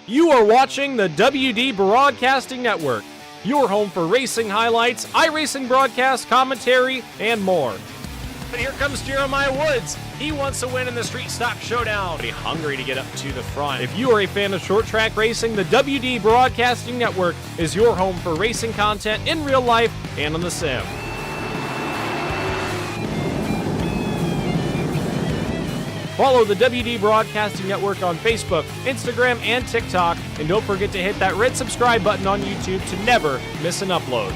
You are watching the WD Broadcasting Network, your home for racing highlights, iRacing broadcast, commentary, and more. But here comes Jeremiah Woods. He wants to win in the Street Stock Showdown. He's hungry to get up to the front. If you are a fan of short track racing, the WD Broadcasting Network is your home for racing content in real life and on the sim. Follow the WD Broadcasting Network on Facebook, Instagram, and TikTok. And don't forget to hit that red subscribe button on YouTube to never miss an upload.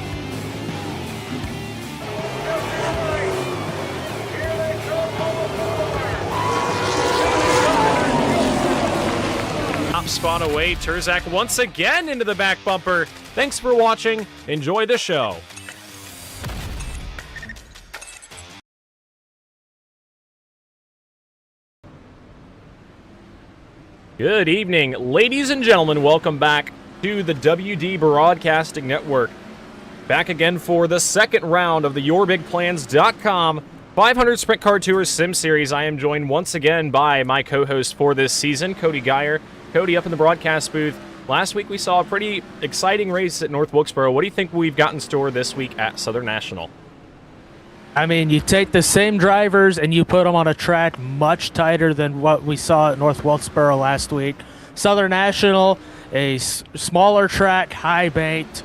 Top spot away, Terzak once again into the back bumper. Thanks for watching. Enjoy the show. Good evening, ladies and gentlemen. Welcome back to the WD Broadcasting Network. Back again for the second round of the YourBigPlans.com 500 Sprint Car Tour Sim Series. I am joined once again by my co-host for this season, Cody Geyer. Cody, up in the broadcast booth. Last week we saw a pretty exciting race at North Wilkesboro. What do you think we've got in store this week at Southern National? I mean, you take the same drivers and you put them on a track much tighter than what we saw at North Wilkesboro last week. Southern National, a smaller track, high banked,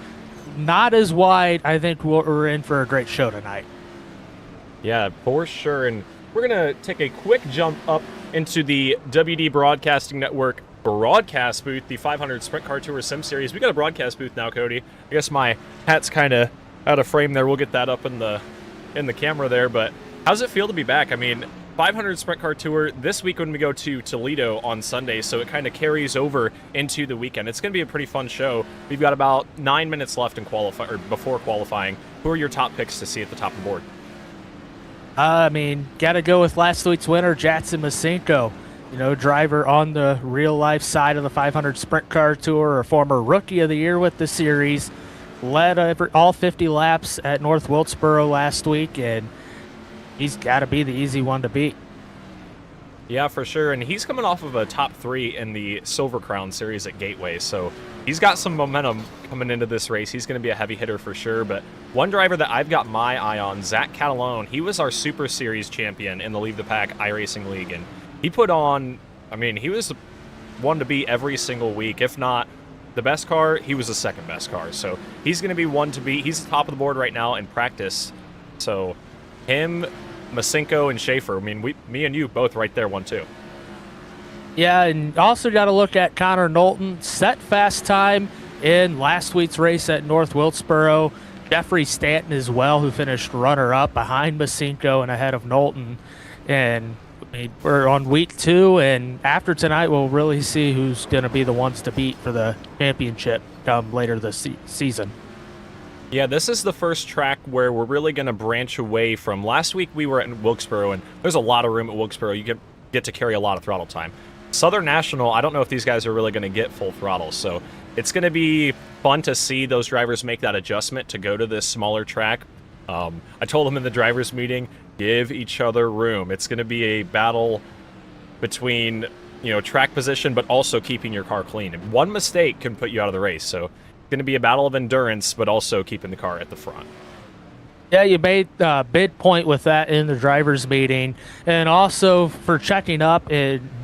not as wide. I think we're in for a great show tonight. Yeah, for sure. And we're going to take a quick jump up into the WD Broadcasting Network broadcast booth, the 500 Sprint Car Tour Sim Series. We got a broadcast booth now, Cody. I guess my hat's kind of out of frame there. We'll get that up in the camera there, but how does it feel to be back? I mean, 500 Sprint Car Tour this week when we go to Toledo on Sunday, so it kind of carries over into the weekend. It's going to be a pretty fun show. We've got about 9 minutes left in before qualifying. Who are your top picks to see at the top of the board? I mean, got to go with last week's winner, Jatson Masinko. You know, driver on the real-life side of the 500 Sprint Car Tour, a former Rookie of the Year with the series. Led all 50 laps at North Wilkesboro last week, and he's got to be the easy one to beat. Yeah, for sure, and he's coming off of a top 3 in the Silver Crown Series at Gateway, so he's got some momentum coming into this race. He's going to be a heavy hitter for sure, but one driver that I've got my eye on, Zach Catalone, he was our Super Series champion in the Leave the Pack iRacing League, and he put on, I mean, he was one to beat every single week, if not the best car, he was the second best car. So he's going to be one to beat. He's the top of the board right now in practice. So him, Masinko, and Schaefer, I mean, me and you both right there, 1-2. Yeah, and also got to look at Connor Knowlton. Set fast time in last week's race at North Wilkesboro. Jeffrey Stanton as well, who finished runner-up behind Masinko and ahead of Knowlton. And we're on week 2, and after tonight, we'll really see who's going to be the ones to beat for the championship come later this season. Yeah, this is the first track where we're really going to branch away from. Last week, we were at Wilkesboro, and there's a lot of room at Wilkesboro. You get to carry a lot of throttle time. Southern National, I don't know if these guys are really going to get full throttle, so it's going to be fun to see those drivers make that adjustment to go to this smaller track. I told them in the drivers' meeting, give each other room. It's going to be a battle between, track position, but also keeping your car clean. And one mistake can put you out of the race. So it's going to be a battle of endurance, but also keeping the car at the front. Yeah, you made a big point with that in the drivers' meeting. And also for checking up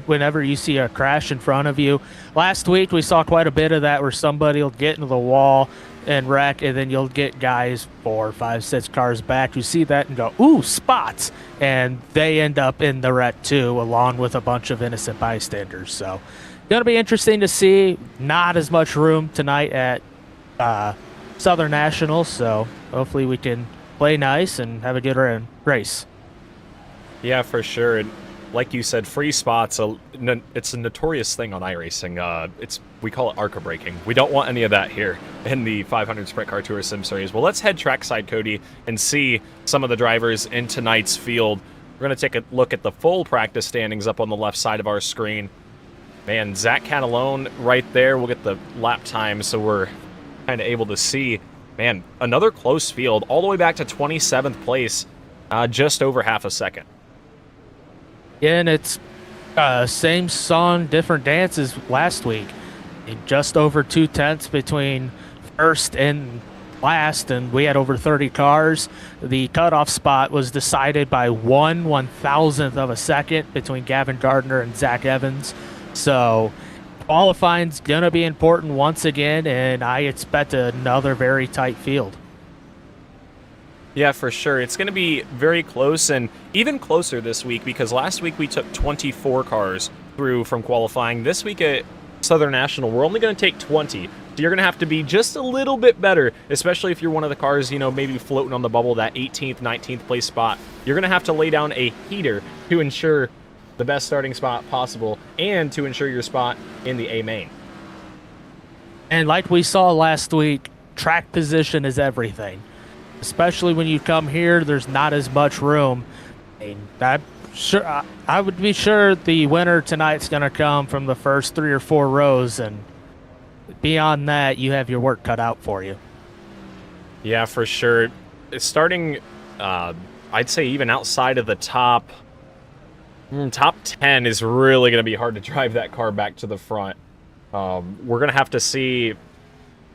whenever you see a crash in front of you. Last week, we saw quite a bit of that where somebody will get into the wall and wreck, and then you'll get guys 4, 5, 6 cars back who see that and go, ooh, spots, and they end up in the wreck too, along with a bunch of innocent bystanders. So going to be interesting to see. Not as much room tonight at Southern National, so hopefully we can play nice and have a good race. Yeah, for sure. And like you said, free spots, it's a notorious thing on iRacing. We call it ARCA braking. We don't want any of that here in the 500 Sprint Car Tour Sim Series. Well, let's head trackside, Cody, and see some of the drivers in tonight's field. We're going to take a look at the full practice standings up on the left side of our screen. Man, Zach Catalone right there. We'll get the lap time so we're kind of able to see. Man, another close field, all the way back to 27th place, just over half a second. Yeah, and it's same song, different dances last week. just over 2/10 between first and last, and we had over 30 cars. The cutoff spot was decided by 1/1000th of a second between Gavin Gardner and Zach Evans. So qualifying's going to be important once again, and I expect another very tight field. Yeah, for sure. It's going to be very close, and even closer this week, because last week we took 24 cars through from qualifying. This week at Southern National, we're only going to take 20. So you're going to have to be just a little bit better, especially if you're one of the cars, maybe floating on the bubble, that 18th, 19th place spot. You're going to have to lay down a heater to ensure the best starting spot possible and to ensure your spot in the A main. And like we saw last week, track position is everything. Especially when you come here, there's not as much room. I would be sure the winner tonight's going to come from the first 3 or 4 rows, and beyond that, you have your work cut out for you. Yeah, for sure. Starting, I'd say even outside of the top 10 is really going to be hard to drive that car back to the front. We're going to have to see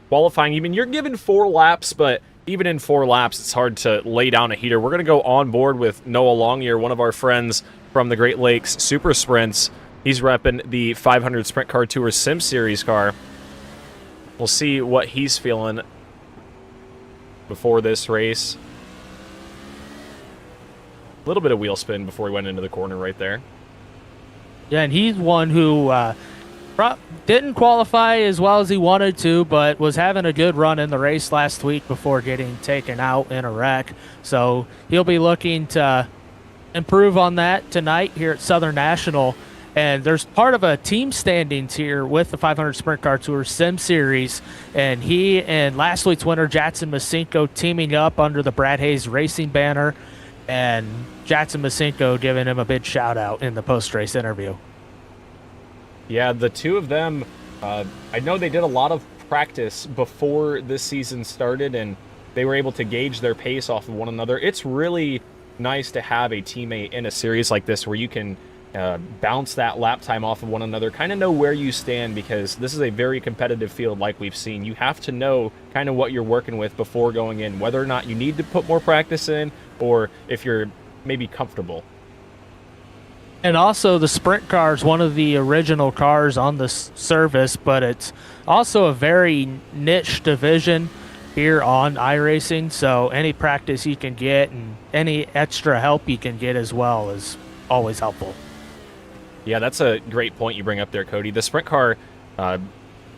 qualifying. Even you're given 4 laps, but even in 4 laps, it's hard to lay down a heater. We're going to go on board with Noah Longyear, one of our friends from the Great Lakes Super Sprints. He's repping the 500 Sprint Car Tour Sim Series car. We'll see what he's feeling before this race. A little bit of wheel spin before he went into the corner right there. Yeah, and he's one who didn't qualify as well as he wanted to, but was having a good run in the race last week before getting taken out in a wreck. So he'll be looking to improve on that tonight here at Southern National. And there's part of a team standings here with the 500 Sprint Car Tour Sim Series. And he and last week's winner, Jackson Masinko, teaming up under the Brad Hayes Racing banner. And Jackson Masinko giving him a big shout out in the post-race interview. Yeah, the two of them, I know they did a lot of practice before this season started, and they were able to gauge their pace off of one another. It's really nice to have a teammate in a series like this where you can bounce that lap time off of one another, kind of know where you stand, because this is a very competitive field like we've seen. You have to know kind of what you're working with before going in, whether or not you need to put more practice in or if you're maybe comfortable. And also, the sprint car is one of the original cars on this service, but it's also a very niche division here on iRacing. So any practice you can get and any extra help you can get as well is always helpful. Yeah, that's a great point you bring up there, Cody. The sprint car, a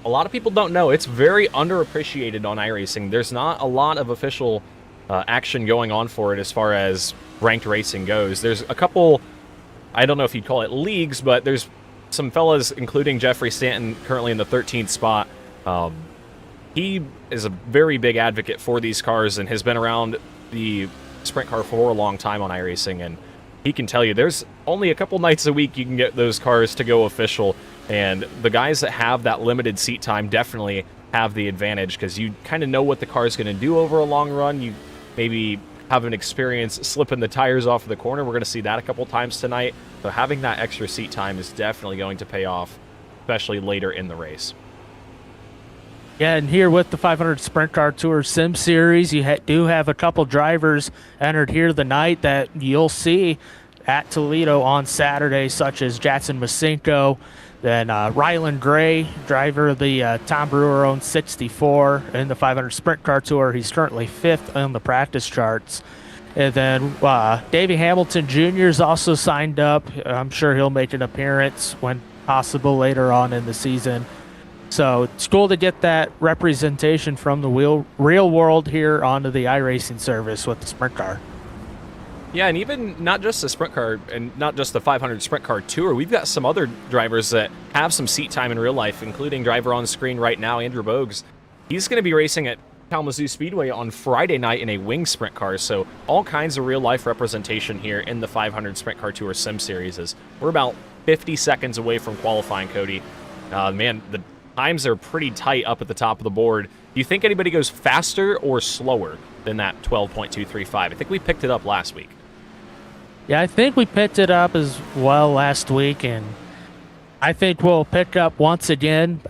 lot of people don't know, it's very underappreciated on iRacing. There's not a lot of official action going on for it as far as ranked racing goes. There's a couple, I don't know if you'd call it leagues, but there's some fellas, including Jeffrey Stanton, currently in the 13th spot. He is a very big advocate for these cars and has been around the sprint car for a long time on iRacing, and he can tell you there's only a couple nights a week you can get those cars to go official, and the guys that have that limited seat time definitely have the advantage because you kind of know what the car is going to do over a long run. You maybe have an experience slipping the tires off of the corner. We're going to see that a couple times tonight. So having that extra seat time is definitely going to pay off, especially later in the race. Yeah, and here with the 500 Sprint Car Tour Sim Series, you do have a couple drivers entered here tonight that you'll see at Toledo on Saturday, such as Jackson Masinko, then Rylan Gray, driver of the Tom Brewer-owned 64 in the 500 Sprint Car Tour. He's currently 5th on the practice charts. And then Davey Hamilton Jr. is also signed up. I'm sure he'll make an appearance when possible later on in the season. So it's cool to get that representation from the real world here onto the iRacing service with the sprint car. Yeah, and even not just the sprint car and not just the 500 Sprint Car Tour, we've got some other drivers that have some seat time in real life, including driver on screen right now, Andrew Bogues. He's going to be racing at Kalamazoo Speedway on Friday night in a wing sprint car, so all kinds of real-life representation here in the 500 Sprint Car Tour Sim Series. We're about 50 seconds away from qualifying, Cody. Man, the times are pretty tight up at the top of the board. Do you think anybody goes faster or slower than that 12.235? I think we picked it up last week. Yeah, I think we picked it up as well last week, and I think we'll pick up once again.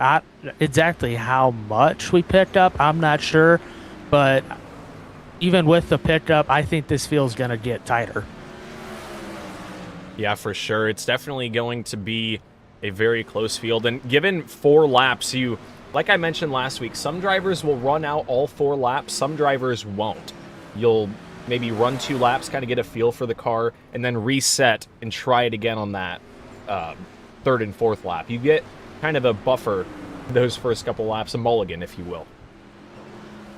Exactly how much we picked up, I'm not sure. But even with the pickup, I think this field's going to get tighter. Yeah, for sure. It's definitely going to be a very close field. And given 4 laps, like I mentioned last week, some drivers will run out all 4 laps. Some drivers won't. You'll maybe run 2 laps, kind of get a feel for the car, and then reset and try it again on that 3rd and 4th lap. You get kind of a buffer those first couple laps, a mulligan, if you will.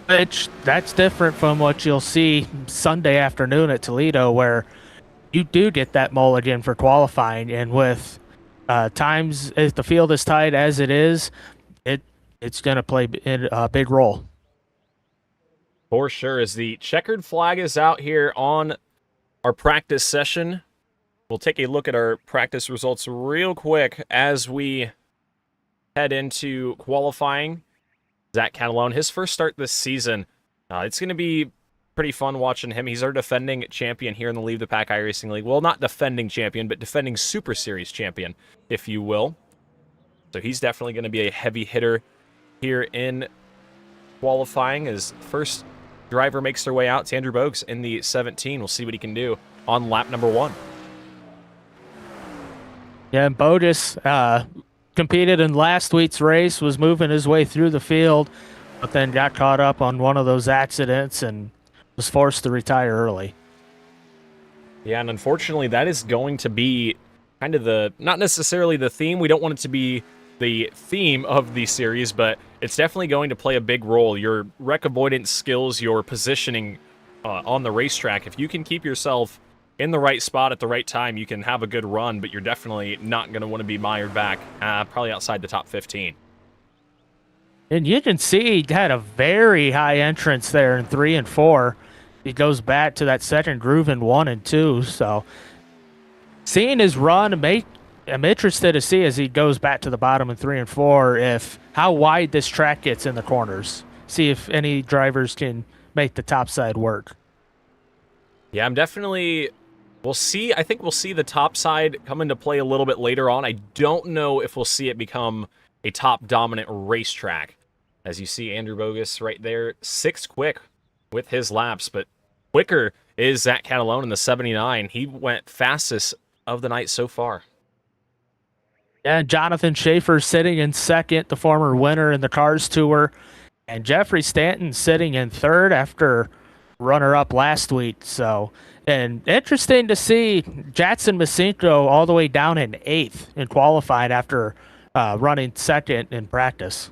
That's different from what you'll see Sunday afternoon at Toledo, where you do get that mulligan for qualifying, and with times, if the field is tight as it is, it's going to play a big role. For sure. As the checkered flag is out here on our practice session, we'll take a look at our practice results real quick as we head into qualifying. Zach Catalone, his first start this season. It's going to be pretty fun watching him. He's our defending champion here in the Leave the Pack iRacing League. Well, not defending champion, but defending Super Series champion, if you will. So he's definitely going to be a heavy hitter here in qualifying. As first driver makes their way out, it's Andrew Bogues in the 17. We'll see what he can do on lap number 1. Yeah, and Bogus competed in last week's race, was moving his way through the field, but then got caught up on one of those accidents and was forced to retire early. Yeah, and unfortunately, that is going to be kind of not necessarily the theme. We don't want it to be the theme of the series, but it's definitely going to play a big role. Your wreck avoidance skills, your positioning on the racetrack, if you can keep yourself in the right spot at the right time, you can have a good run, but you're definitely not going to want to be mired back, probably outside the top 15. And you can see he had a very high entrance there in 3 and 4. He goes back to that second groove in 1 and 2. So seeing his run, I'm interested to see as he goes back to the bottom in 3 and 4 how wide this track gets in the corners. See if any drivers can make the top side work. Yeah, we'll see. I think we'll see the top side come into play a little bit later on. I don't know if we'll see it become a top dominant racetrack. As you see Andrew Bogus right there, 6th quick with his laps, but quicker is Zach Catalone in the 79. He went fastest of the night so far. Yeah, Jonathan Schaefer sitting in 2nd, the former winner in the Cars Tour, and Jeffrey Stanton sitting in 3rd after runner-up last week. So, and interesting to see Jackson Masinko all the way down in 8th in qualifying after running 2nd in practice.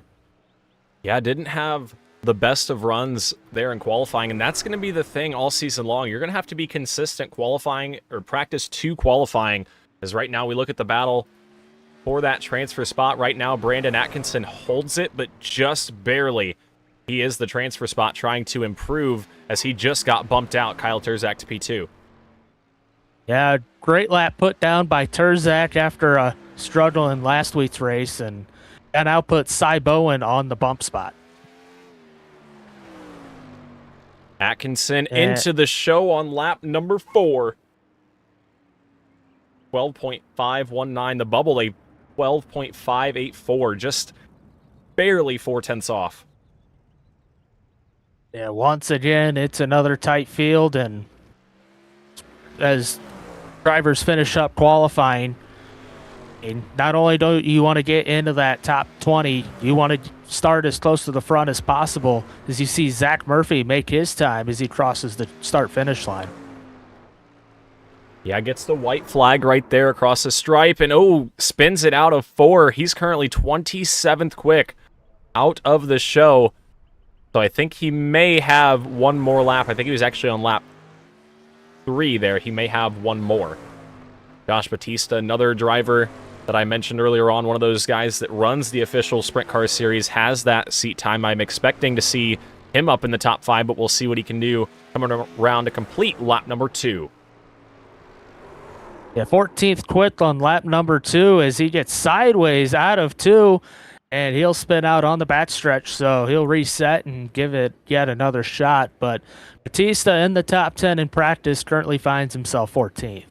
Yeah, didn't have the best of runs there in qualifying, and that's going to be the thing all season long. You're going to have to be consistent qualifying or practice to qualifying, as right now we look at the battle for that transfer spot. Right now, Brandon Atkinson holds it, but just barely. He is the transfer spot trying to improve as he just got bumped out, Kyle Terzak to P2. Yeah, great lap put down by Terzak after a struggle in last week's race, and now puts Cy Bowen on the bump spot. Atkinson into the show on lap number 4. 12.519. The bubble, a 12.584. Just barely 0.4 off. Yeah, once again, it's another tight field, and as drivers finish up qualifying, and not only do you want to get into that top 20, you want to start as close to the front as possible, as you see Zach Murphy make his time as he crosses the start-finish line. Yeah, gets the white flag right there across the stripe, and spins it out of 4. He's currently 27th quick out of the show. So I think he may have one more lap. I think he was actually on lap 3 there. He may have one more. Josh Batista, another driver that I mentioned earlier on, one of those guys that runs the official Sprint Car Series, has that seat time. I'm expecting to see him up in the top 5, but we'll see what he can do coming around to complete lap number 2. Yeah, 14th quick on lap number 2 as he gets sideways out of 2, and he'll spin out on the backstretch, so he'll reset and give it yet another shot. But Batista in the top 10 in practice currently finds himself 14th.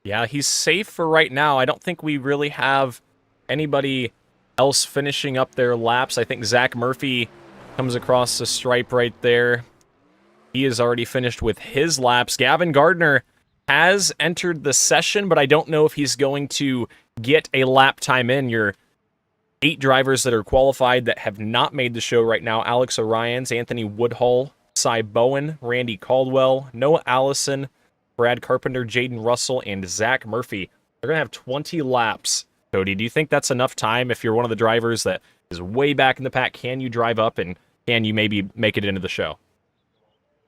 Yeah, he's safe for right now. I don't think we really have anybody else finishing up their laps. I think Zach Murphy comes across the stripe right there. He has already finished with his laps. Gavin Gardner has entered the session, but I don't know if he's going to get a lap time in. Your 8 drivers that are qualified that have not made the show right now: Alex Orions, Anthony Woodhull, Cy Bowen, Randy Caldwell, Noah Allison, Brad Carpenter, Jaden Russell, and Zach Murphy. They're going to have 20 laps. Cody, do you think that's enough time if you're one of the drivers that is way back in the pack? Can you drive up and can you maybe make it into the show?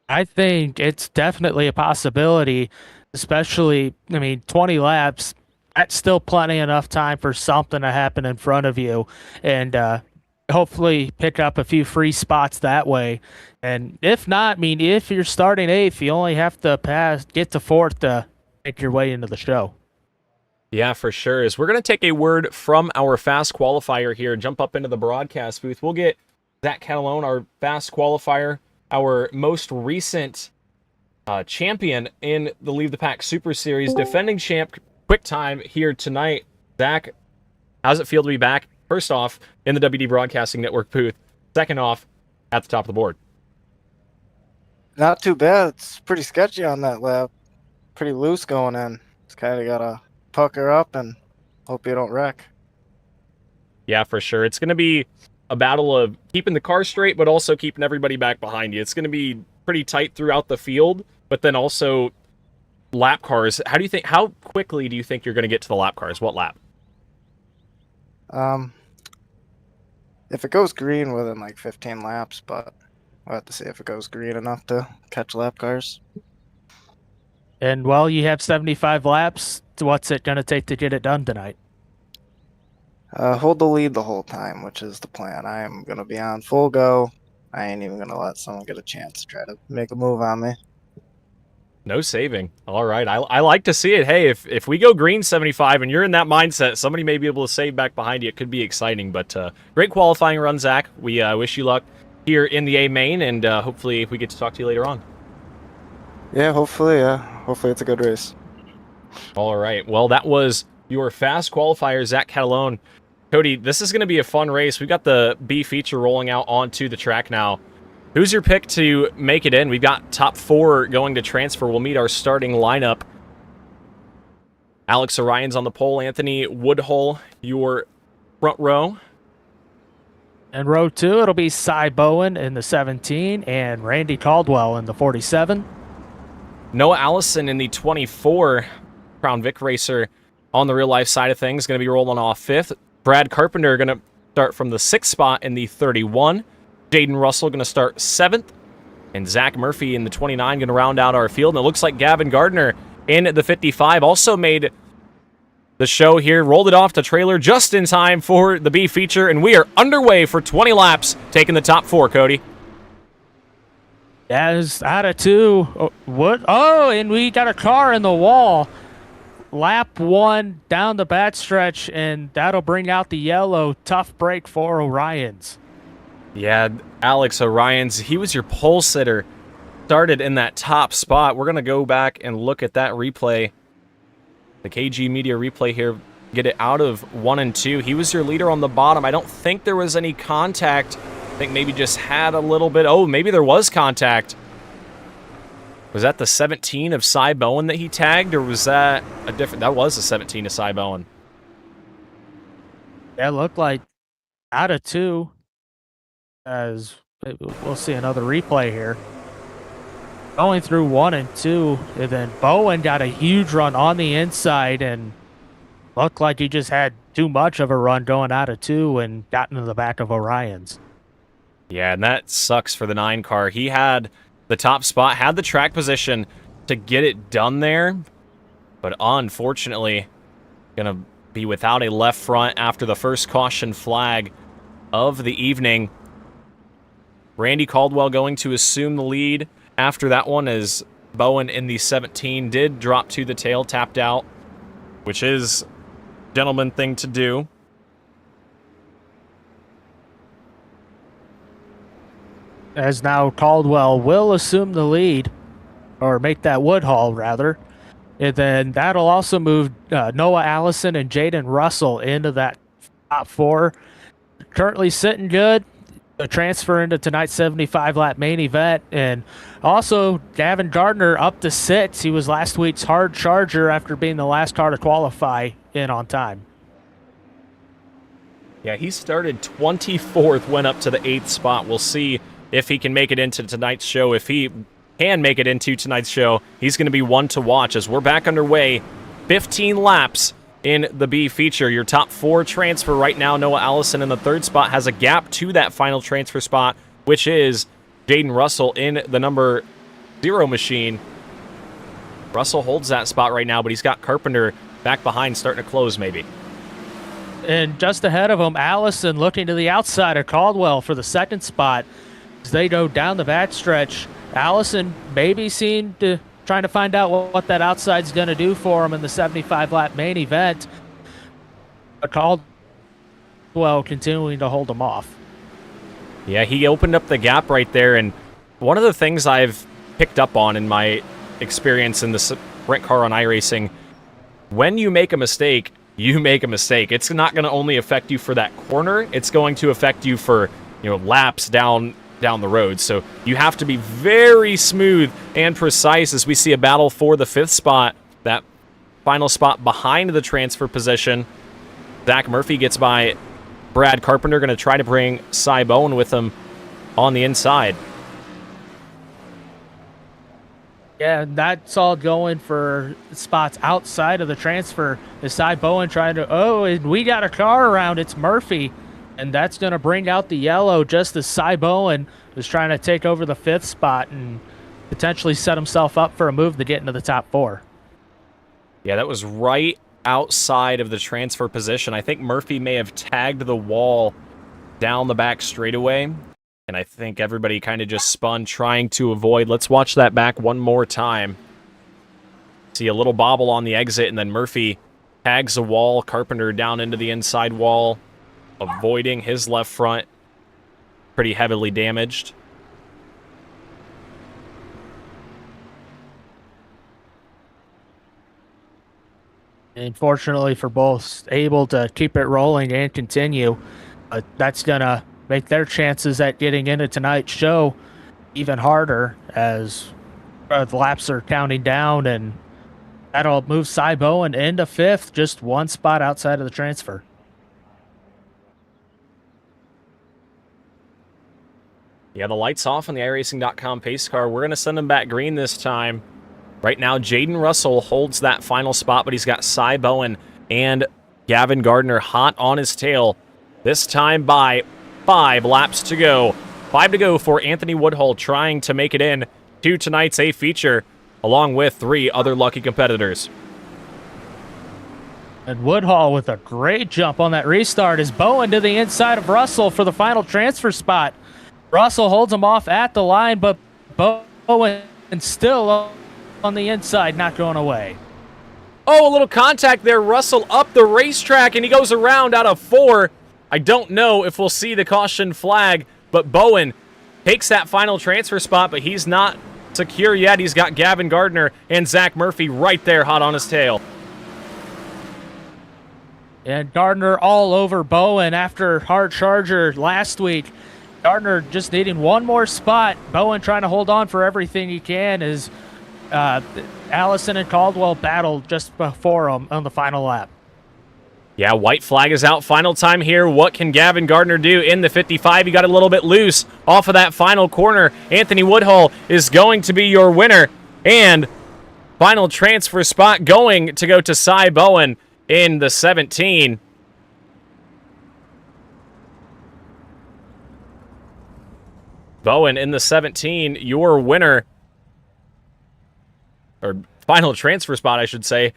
I think it's definitely a possibility, especially, 20 laps, that's still plenty enough time for something to happen in front of you, and hopefully pick up a few free spots that way. And if not, if you're starting 8th, you only have to get to 4th to make your way into the show. Yeah, for sure. We're going to take a word from our fast qualifier here, jump up into the broadcast booth. We'll get Zach Catalone, our fast qualifier, our most recent champion in the Leave the Pack Super Series, defending champ, quick time here tonight. Zach, how's it feel to be back? First off, in the WD Broadcasting Network booth. Second off, at the top of the board. Not too bad. It's pretty sketchy on that lap. Pretty loose going in. Just kind of got to pucker up and hope you don't wreck. Yeah, for sure. It's going to be a battle of keeping the car straight, but also keeping everybody back behind you. It's going to be pretty tight throughout the field, but then also lap cars. How quickly do you think you're going to get to the lap cars? What lap? If it goes green within like 15 laps, but we'll have to see if it goes green enough to catch lap cars. And while you have 75 laps, what's it going to take to get it done tonight? Hold the lead the whole time, which is the plan. I am going to be on full go. I ain't even going to let someone get a chance to try to make a move on me. No saving. All right. I like to see it. Hey, if we go green 75 and you're in that mindset, somebody may be able to save back behind you. It could be exciting, but great qualifying run, Zach. We wish you luck here in the A main, and hopefully we get to talk to you later on. Yeah, hopefully. Hopefully it's a good race. All right. Well, that was your fast qualifier, Zach Catalone. Cody, this is going to be a fun race. We've got the B feature rolling out onto the track now. Who's your pick to make it in? We've got top 4 going to transfer. We'll meet our starting lineup. Alex Orion's on the pole. Anthony Woodhull, your front row. In row 2, it'll be Cy Bowen in the 17 and Randy Caldwell in the 47. Noah Allison in the 24. Crown Vic racer on the real life side of things, going to be rolling off 5th. Brad Carpenter going to start from the 6th spot in the 31. Jaden Russell going to start 7th. And Zach Murphy in the 29 going to round out our field. And it looks like Gavin Gardner in the 55 also made the show here. Rolled it off the trailer just in time for the B feature. And we are underway for 20 laps, taking the top 4, Cody. That is out of 2. What? Oh, and we got a car in the wall. Lap 1 down the backstretch, and that'll bring out the yellow. Tough break for Orion's. Yeah, Alex Orion's, he was your pole sitter. Started in that top spot. We're going to go back and look at that replay. The KG Media replay here. Get it out of 1 and 2. He was your leader on the bottom. I don't think there was any contact. I think maybe just had a little bit. Oh, maybe there was contact. Was that the 17 of Cy Bowen that he tagged, or was that a different? That was the 17 of Cy Bowen. That looked like out of 2. As we'll see another replay here. Going through 1 and 2, and then Bowen got a huge run on the inside and looked like he just had too much of a run going out of 2 and got into the back of Orion's. Yeah, and that sucks for the 9 car. He had the top spot, had the track position to get it done there, but unfortunately gonna be without a left front after the first caution flag of the evening. Randy Caldwell going to assume the lead after that one, as Bowen in the 17 did drop to the tail, tapped out, which is a gentleman thing to do. As now Caldwell will assume the lead, or make that Woodhull rather, And then that'll also move Noah Allison and Jaden Russell into that top 4. Currently sitting good. A transfer into tonight's 75-lap main event. And also, Gavin Gardner up to 6. He was last week's hard charger after being the last car to qualify in on time. Yeah, he started 24th, went up to the 8th spot. We'll see if he can make it into tonight's show. If he can make it into tonight's show, he's going to be one to watch as we're back underway. 15 laps in the B feature. Your top 4 transfer right now, Noah Allison in the 3rd spot, has a gap to that final transfer spot, which is Jaden Russell in the number 0 machine. Russell holds that spot right now, but he's got Carpenter back behind, starting to close maybe. And just ahead of him, Allison looking to the outside of Caldwell for the 2nd spot. As they go down the backstretch, Allison maybe trying to find out what that outside's going to do for him in the 75-lap main event. But Caldwell continuing to hold him off. Yeah, he opened up the gap right there, and one of the things I've picked up on in my experience in the sprint car on iRacing, when you make a mistake, you make a mistake. It's not going to only affect you for that corner, it's going to affect you for, laps down the road. So you have to be very smooth and precise as we see a battle for the 5th spot, that final spot behind the transfer position. Zach Murphy gets by Brad Carpenter, going to try to bring Cy Bowen with him on the inside. Yeah, that's all going for spots outside of the transfer. Is Cy Bowen trying to, and we got a car around, it's Murphy. And that's going to bring out the yellow just as Cy Bowen is trying to take over the 5th spot and potentially set himself up for a move to get into the top 4. Yeah, that was right outside of the transfer position. I think Murphy may have tagged the wall down the back straightaway, and I think everybody kind of just spun trying to avoid. Let's watch that back one more time. See a little bobble on the exit, and then Murphy tags a wall. Carpenter down into the inside wall, avoiding his left front. Pretty heavily damaged. Unfortunately for both, able to keep it rolling and continue. That's going to make their chances at getting into tonight's show even harder as the laps are counting down, and that'll move Cy Bowen into 5th, just one spot outside of the transfer. Yeah, the light's off on the iRacing.com pace car. We're going to send him back green this time. Right now, Jaden Russell holds that final spot, but he's got Cy Bowen and Gavin Gardner hot on his tail. This time by 5 laps to go. 5 to go for Anthony Woodhull trying to make it in to tonight's A feature, along with 3 other lucky competitors. And Woodhull with a great jump on that restart is Bowen to the inside of Russell for the final transfer spot. Russell holds him off at the line, but Bowen still on the inside, not going away. Oh, a little contact there. Russell up the racetrack, and he goes around out of 4. I don't know if we'll see the caution flag, but Bowen takes that final transfer spot, but he's not secure yet. He's got Gavin Gardner and Zach Murphy right there hot on his tail. And Gardner all over Bowen after hard charger last week. Gardner just needing one more spot. Bowen trying to hold on for everything he can as Allison and Caldwell battled just before him on the final lap. Yeah, white flag is out. Final time here. What can Gavin Gardner do in the 55? He got a little bit loose off of that final corner. Anthony Woodhull is going to be your winner. And final transfer spot going to go to Cy Bowen in the 17. Bowen in the 17, your winner. Or final transfer spot, I should say.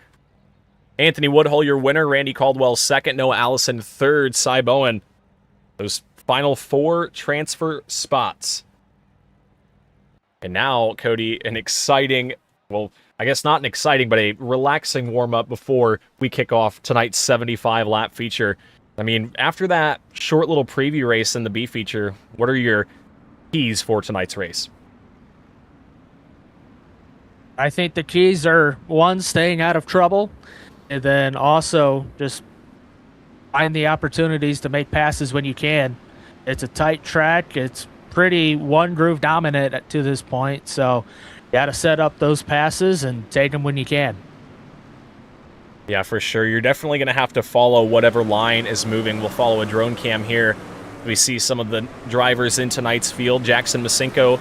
Anthony Woodhull, your winner. Randy Caldwell, second. Noah Allison, third. Cy Bowen. Those final 4 transfer spots. And now, Cody, an exciting, well, I guess not an exciting, but a relaxing warm-up before we kick off tonight's 75-lap feature. I mean, after that short little preview race in the B feature, what are your keys for tonight's race? I think the keys are, one, staying out of trouble, and then also just find the opportunities to make passes when you can. It's a tight track. It's pretty one groove dominant to this point, so you got to set up those passes and take them when you can. Yeah, for sure. You're definitely going to have to follow whatever line is moving. We'll follow a drone cam here. We see some of the drivers in tonight's field. Jackson Masinko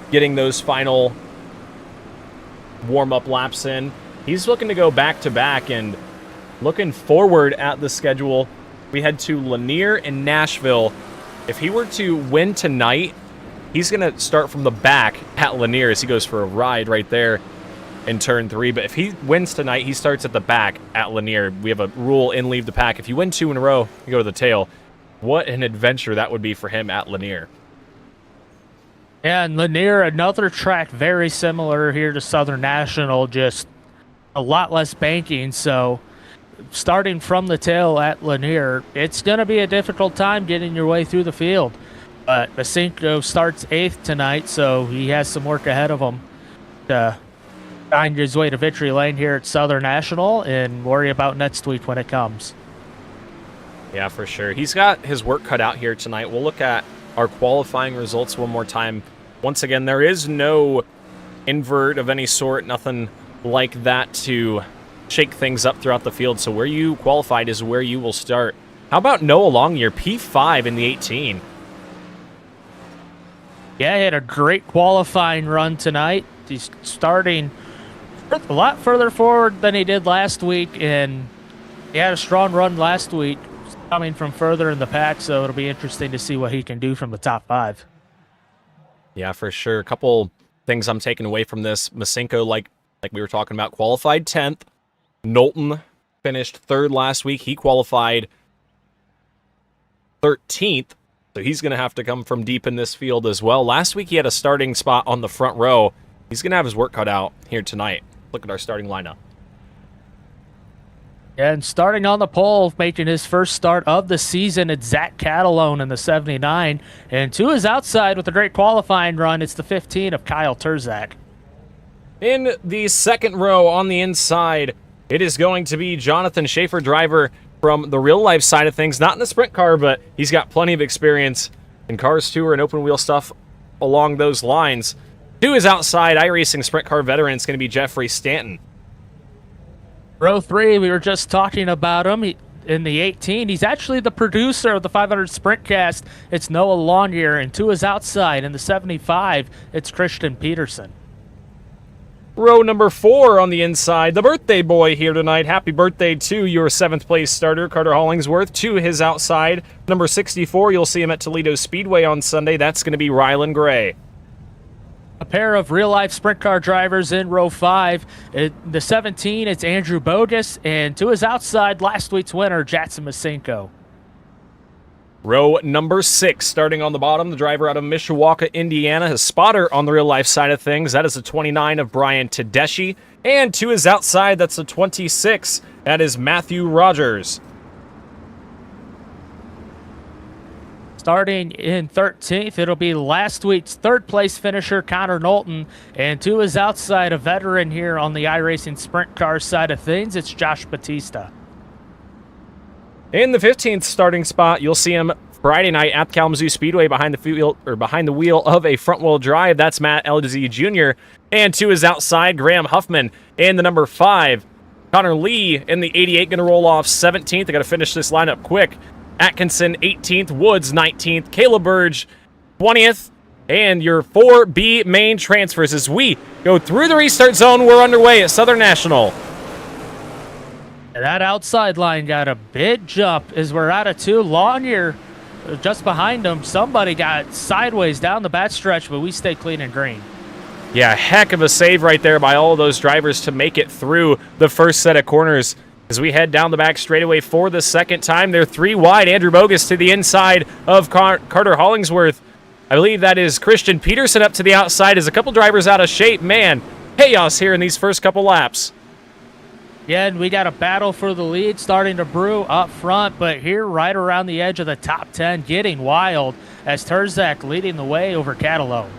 getting those final warm-up laps in. He's looking to go back-to-back and looking forward at the schedule. We head to Lanier and Nashville. If he were to win tonight, he's going to start from the back at Lanier as he goes for a ride right there in turn 3. But if he wins tonight, he starts at the back at Lanier. We have a rule in leave the pack. If you win 2 in a row, you go to the tail. What an adventure that would be for him at Lanier. Yeah, and Lanier, another track very similar here to Southern National, just a lot less banking. So starting from the tail at Lanier, it's going to be a difficult time getting your way through the field. But Masinko starts 8th tonight, so he has some work ahead of him to find his way to victory lane here at Southern National and worry about next week when it comes. Yeah, for sure. He's got his work cut out here tonight. We'll look at our qualifying results one more time. Once again, there is no invert of any sort, nothing like that to shake things up throughout the field. So where you qualified is where you will start. How about Noah Longyear, P5 in the 18? Yeah, he had a great qualifying run tonight. He's starting a lot further forward than he did last week, and he had a strong run last week coming from further in the pack, so it'll be interesting to see what he can do from the top 5. Yeah, for sure. A couple things I'm taking away from this. Masinko, like we were talking about, qualified 10th. Knowlton finished 3rd last week. He qualified 13th, so he's going to have to come from deep in this field as well. Last week he had a starting spot on the front row. He's going to have his work cut out here tonight. Look at our starting lineup. And starting on the pole, making his first start of the season, it's Zach Catalone in the 79. And to his outside with a great qualifying run, it's the 15 of Kyle Terzak. In the second row on the inside, it is going to be Jonathan Schaefer, driver from the real-life side of things. Not in the sprint car, but he's got plenty of experience in Cars Tour and open-wheel stuff along those lines. To his outside, iRacing sprint car veteran, it's going to be Jeffrey Stanton. Row 3, we were just talking about him. In the 18, he's actually the producer of the 500 Sprintcast. It's Noah Longyear, and to his outside in the 75, it's Christian Peterson. Row number 4 on the inside, the birthday boy here tonight. Happy birthday to your 7th place starter, Carter Hollingsworth. To his outside, number 64, you'll see him at Toledo Speedway on Sunday. That's going to be Rylan Gray. A pair of real-life sprint car drivers in row 5. The 17, it's Andrew Bogus, and to his outside, last week's winner, Jackson Masinko. Row number 6, starting on the bottom, the driver out of Mishawaka, Indiana, his spotter on the real-life side of things. That is a 29 of Brian Tedeschi. And to his outside, that's a 26. That is Matthew Rogers. Starting in 13th, it'll be last week's 3rd place finisher, Connor Knowlton. And to his outside, a veteran here on the iRacing sprint car side of things, it's Josh Batista. In the 15th starting spot, you'll see him Friday night at Kalamazoo Speedway behind the wheel of a front-wheel drive. That's Matt Eldsey Jr. And to his outside, Graham Huffman in the number 5. Connor Lee in the 88 going to roll off 17th. I got to finish this lineup quick. Atkinson 18th, Woods 19th, Caleb Burge 20th, and your 4B main transfers as we go through the restart zone. We're underway at Southern National. And that outside line got a big jump as we're out of 2. Longyear just behind him. Somebody got sideways down the backstretch, but we stay clean and green. Yeah, heck of a save right there by all of those drivers to make it through the first set of corners. As we head down the back straightaway for the second time, they're 3 wide. Andrew Bogus to the inside of Carter Hollingsworth. I believe that is Christian Peterson up to the outside as a couple drivers out of shape. Man, chaos here in these first couple laps. Yeah, and we got a battle for the lead starting to brew up front, but here right around the edge of the top 10, getting wild as Terzak leading the way over Catalone.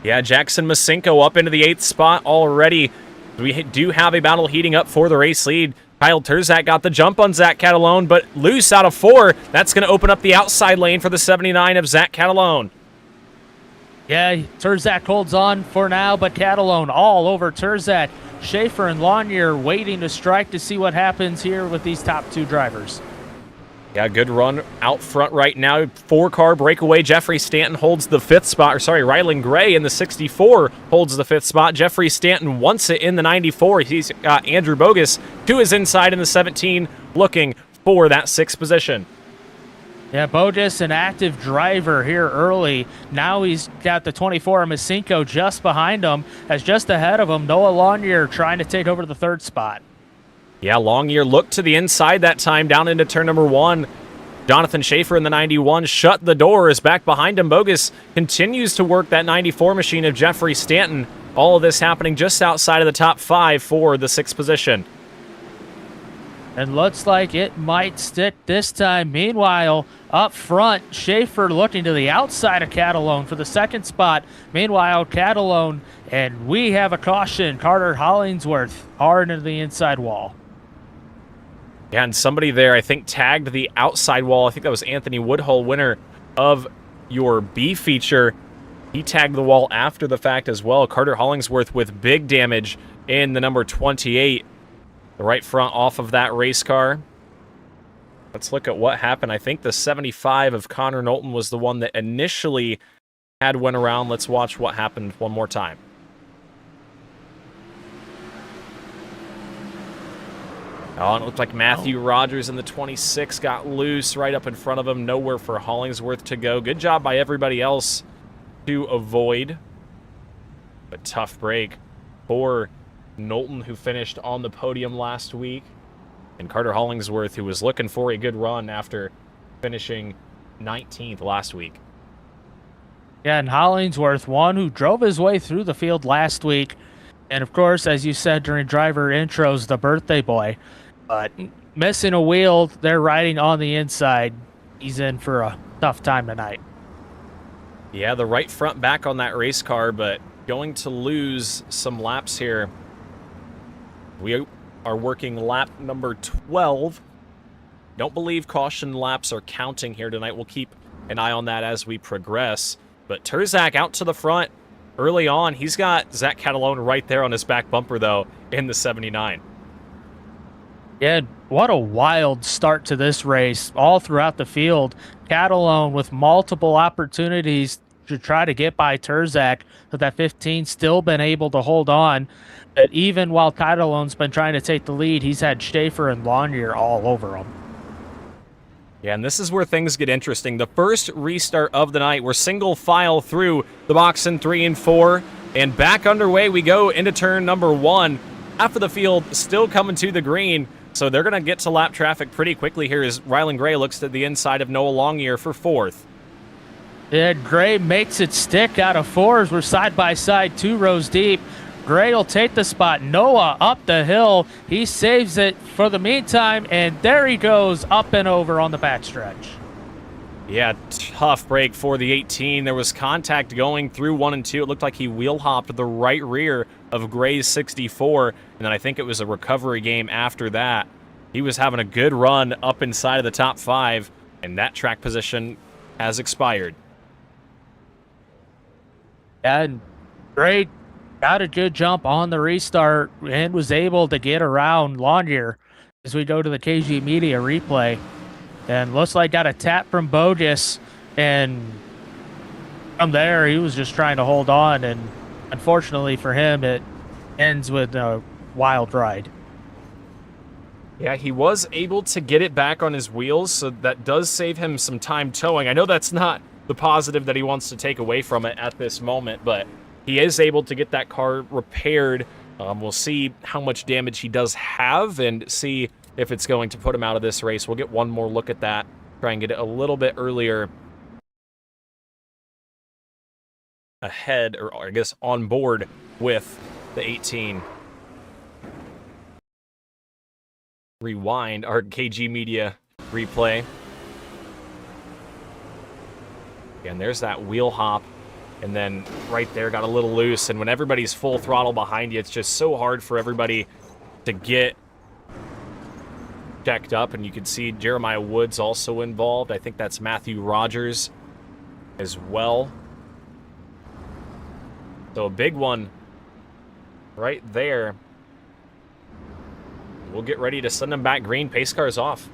Yeah, Jackson Masinko up into the 8th spot already. We do have a battle heating up for the race lead. Kyle Terzak got the jump on Zach Catalone, but loose out of 4. That's going to open up the outside lane for the 79 of Zach Catalone. Yeah, Terzak holds on for now, but Catalone all over Terzak. Schaefer and Lanier waiting to strike to see what happens here with these top 2 drivers. Yeah, good run out front right now. 4-car breakaway. Jeffrey Stanton holds the 5th spot. Or sorry, Rylan Gray in the 64 holds the 5th spot. Jeffrey Stanton wants it in the 94. He's got Andrew Bogus to his inside in the 17, looking for that 6th position. Yeah, Bogus, an active driver here early. Now he's got the 24, Masinko, just behind him. As just ahead of him, Noah Lanier trying to take over the 3rd spot. Yeah, Longyear looked to the inside that time, down into turn number 1. Jonathan Schaefer in the 91 shut the door, is back behind him. Bogus continues to work that 94 machine of Jeffrey Stanton. All of this happening just outside of the top 5 for the 6th position. And looks like it might stick this time. Meanwhile, up front, Schaefer looking to the outside of Catalone for the 2nd spot. Meanwhile, Catalone, and we have a caution. Carter Hollingsworth hard into the inside wall. Yeah, and somebody there, I think, tagged the outside wall. I think that was Anthony Woodhull, winner of your B feature. He tagged the wall after the fact as well. Carter Hollingsworth with big damage in the number 28. The right front off of that race car. Let's look at what happened. I think the 75 of Connor Knowlton was the one that initially had went around. Let's watch what happened one more time. Oh, and it looked like Matthew Rogers in the 26 got loose right up in front of him. Nowhere for Hollingsworth to go. Good job by everybody else to avoid. But tough break for Knowlton, who finished on the podium last week. And Carter Hollingsworth, who was looking for a good run after finishing 19th last week. Yeah, and Hollingsworth, one who drove his way through the field last week. And, of course, as you said during driver intros, the birthday boy. But missing a wheel, they're riding on the inside. He's in for a tough time tonight. Yeah, the right front back on that race car, but going to lose some laps here. We are working lap number 12. Don't believe caution laps are counting here tonight. We'll keep an eye on that as we progress. But Terzak out to the front early on. He's got Zach Catalone right there on his back bumper, though, in the 79. Yeah, what a wild start to this race all throughout the field. Catalone with multiple opportunities to try to get by Terzak, but that 15 still been able to hold on. But even while Catalone's been trying to take the lead, he's had Schaefer and Lanier all over him. Yeah, and this is where things get interesting. The first restart of the night, we're single file through the box in 3 and 4, and back underway we go into turn number 1. Half of the field still coming to the green, so they're going to get to lap traffic pretty quickly here as Rylan Gray looks to the inside of Noah Longyear for 4th. Yeah, Gray makes it stick out of 4s. We're side by side, 2 rows deep. Gray will take the spot. Noah up the hill. He saves it for the meantime, and there he goes up and over on the backstretch. Yeah, tough break for the 18. There was contact going through 1 and 2. It looked like he wheel hopped the right rear of Gray's 64, and then I think it was a recovery game after that. He was having a good run up inside of the top 5, and that track position has expired. And Gray got a good jump on the restart and was able to get around Lanier as we go to the KG Media replay. And looks like got a tap from Bogus, and from there he was just trying to hold on, and unfortunately for him it ends with a wild ride. Yeah, he was able to get it back on his wheels, so that does save him some time towing. I know that's not the positive that he wants to take away from it at this moment, but he is able to get that car repaired. We'll see how much damage he does have and see if it's going to put him out of this race. We'll get one more look at that, try and get it a little bit earlier ahead, or I guess on board with the 18. Rewind our KG Media replay. And there's that wheel hop And then right there got a little loose. And when everybody's full throttle behind you, it's just so hard for everybody to get checked up. And you can see Jeremiah Woods also involved. I think that's Matthew Rogers as well. So a big one right there. We'll get ready to send them back green. Pace car's off.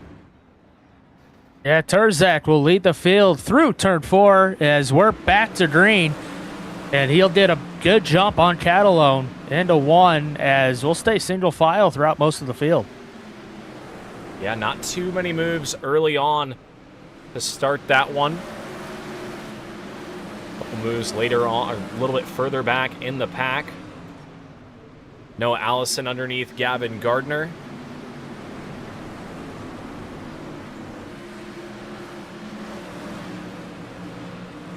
Yeah, Turzak will lead the field through turn 4 as we're back to green. And he'll did a good jump on Catalone into 1 as we'll stay single file throughout most of the field. Yeah, not too many moves early on to start that one. A couple moves later on, a little bit further back in the pack. Noah Allison underneath Gavin Gardner.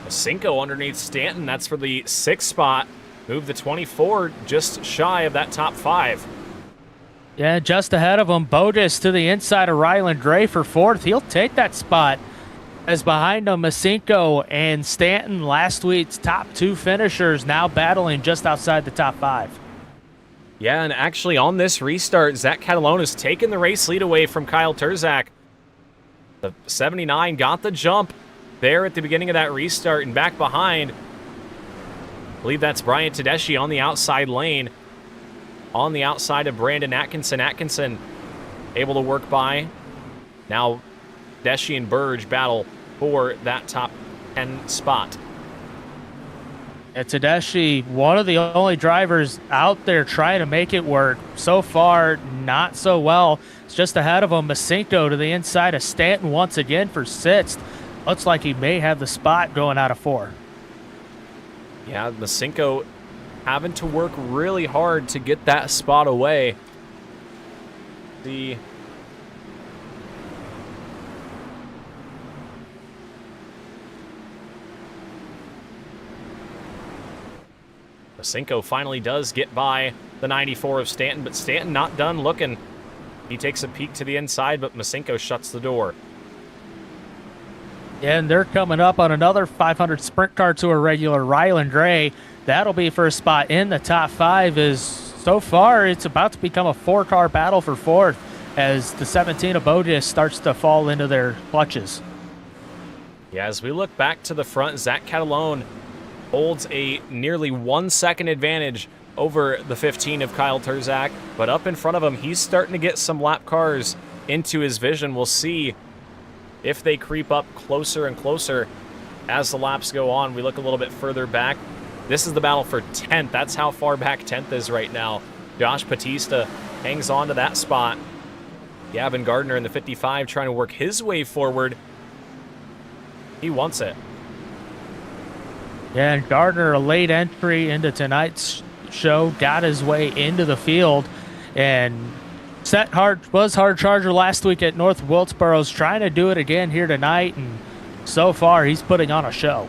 Cinco underneath Stanton. That's for the 6th spot. Move the 24 just shy of that top 5. Yeah, just ahead of him, Bogus to the inside of Ryland Gray for 4th. He'll take that spot as behind him, Masinko and Stanton, last week's top 2 finishers, now battling just outside the top 5. Yeah, and actually on this restart, Zach Catalone has taken the race lead away from Kyle Turzak. The 79 got the jump there at the beginning of that restart, and back behind, I believe that's Brian Tedeschi on the outside lane, on the outside of Brandon Atkinson. Atkinson able to work by. Now Tedeschi and Burge battle for that top 10 spot. Tedeschi, one of the only drivers out there trying to make it work. So far, not so well. It's just ahead of him. Masinko to the inside of Stanton once again for 6th. Looks like he may have the spot going out of 4. Yeah, Masinko having to work really hard to get that spot away. Masinko finally does get by the 94 of Stanton, but Stanton not done looking. He takes a peek to the inside, but Masinko shuts the door. And they're coming up on another 500 sprint car to a regular, Ryland Gray. That'll be for a spot in the top 5. As so far, it's about to become a 4-car battle for 4th as the 17 of Bogus starts to fall into their clutches. Yeah, as we look back to the front, Zach Catalone holds a nearly 1 second advantage over the 15 of Kyle Turzak, but up in front of him, he's starting to get some lap cars into his vision. We'll see if they creep up closer and closer as the laps go on. We look a little bit further back. This is the battle for 10th. That's how far back 10th is right now. Josh Batista hangs on to that spot. Gavin Gardner in the 55 trying to work his way forward. He wants it. Yeah, and Gardner, a late entry into tonight's show, got his way into the field and was hard charger last week at North Wilkesboro's, trying to do it again here tonight, and so far he's putting on a show.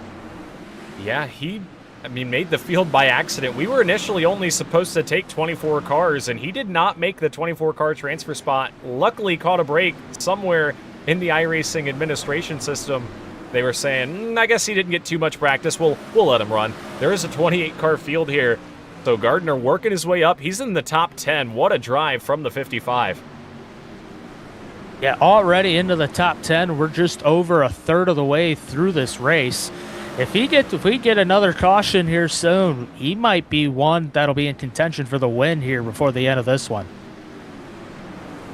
Yeah, he made the field by accident. We were initially only supposed to take 24 cars, and he did not make the 24-car transfer spot. Luckily caught a break somewhere in the iRacing administration system. They were saying, I guess he didn't get too much practice. We'll let him run. There is a 28-car field here. So Gardner working his way up. He's in the top 10. What a drive from the 55. Yeah, already into the top 10. We're just over a third of the way through this race. If we get another caution here soon, he might be one that'll be in contention for the win here before the end of this one.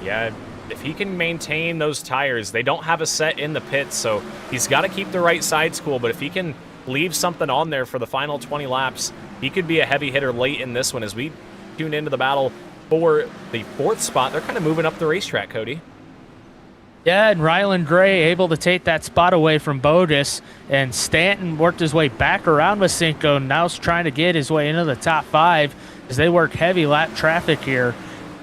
Yeah, if he can maintain those tires, they don't have a set in the pits, so he's got to keep the right sides cool, but if he can leave something on there for the final 20 laps, he could be a heavy hitter late in this one. As we tune into the battle for the 4th spot, they're kind of moving up the racetrack, Cody. Yeah, and Ryland Gray able to take that spot away from Bogus, and Stanton worked his way back around Masinko, and now is trying to get his way into the top 5 as they work heavy lap traffic here.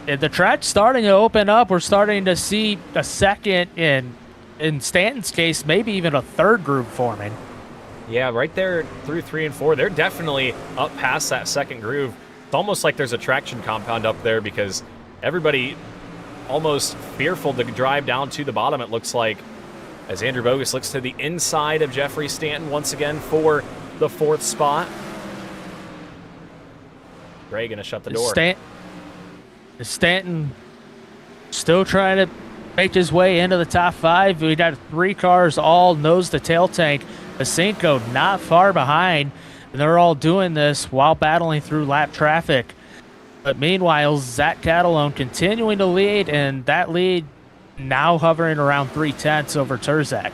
And the track's starting to open up. We're starting to see a second, and in Stanton's case, maybe even a 3rd group forming. Yeah, right there through 3 and 4, they're definitely up past that 2nd groove. It's almost like there's a traction compound up there because everybody almost fearful to drive down to the bottom, it looks like, as Andrew Bogus looks to the inside of Jeffrey Stanton once again for the 4th spot. Gray going to shut the door. Stanton still trying to make his way into the top 5. We got 3 cars all nose to tail tank. Cinco not far behind. And they're all doing this while battling through lap traffic. But meanwhile, Zach Catalone continuing to lead, and that lead now hovering around 3/10 over Terzak.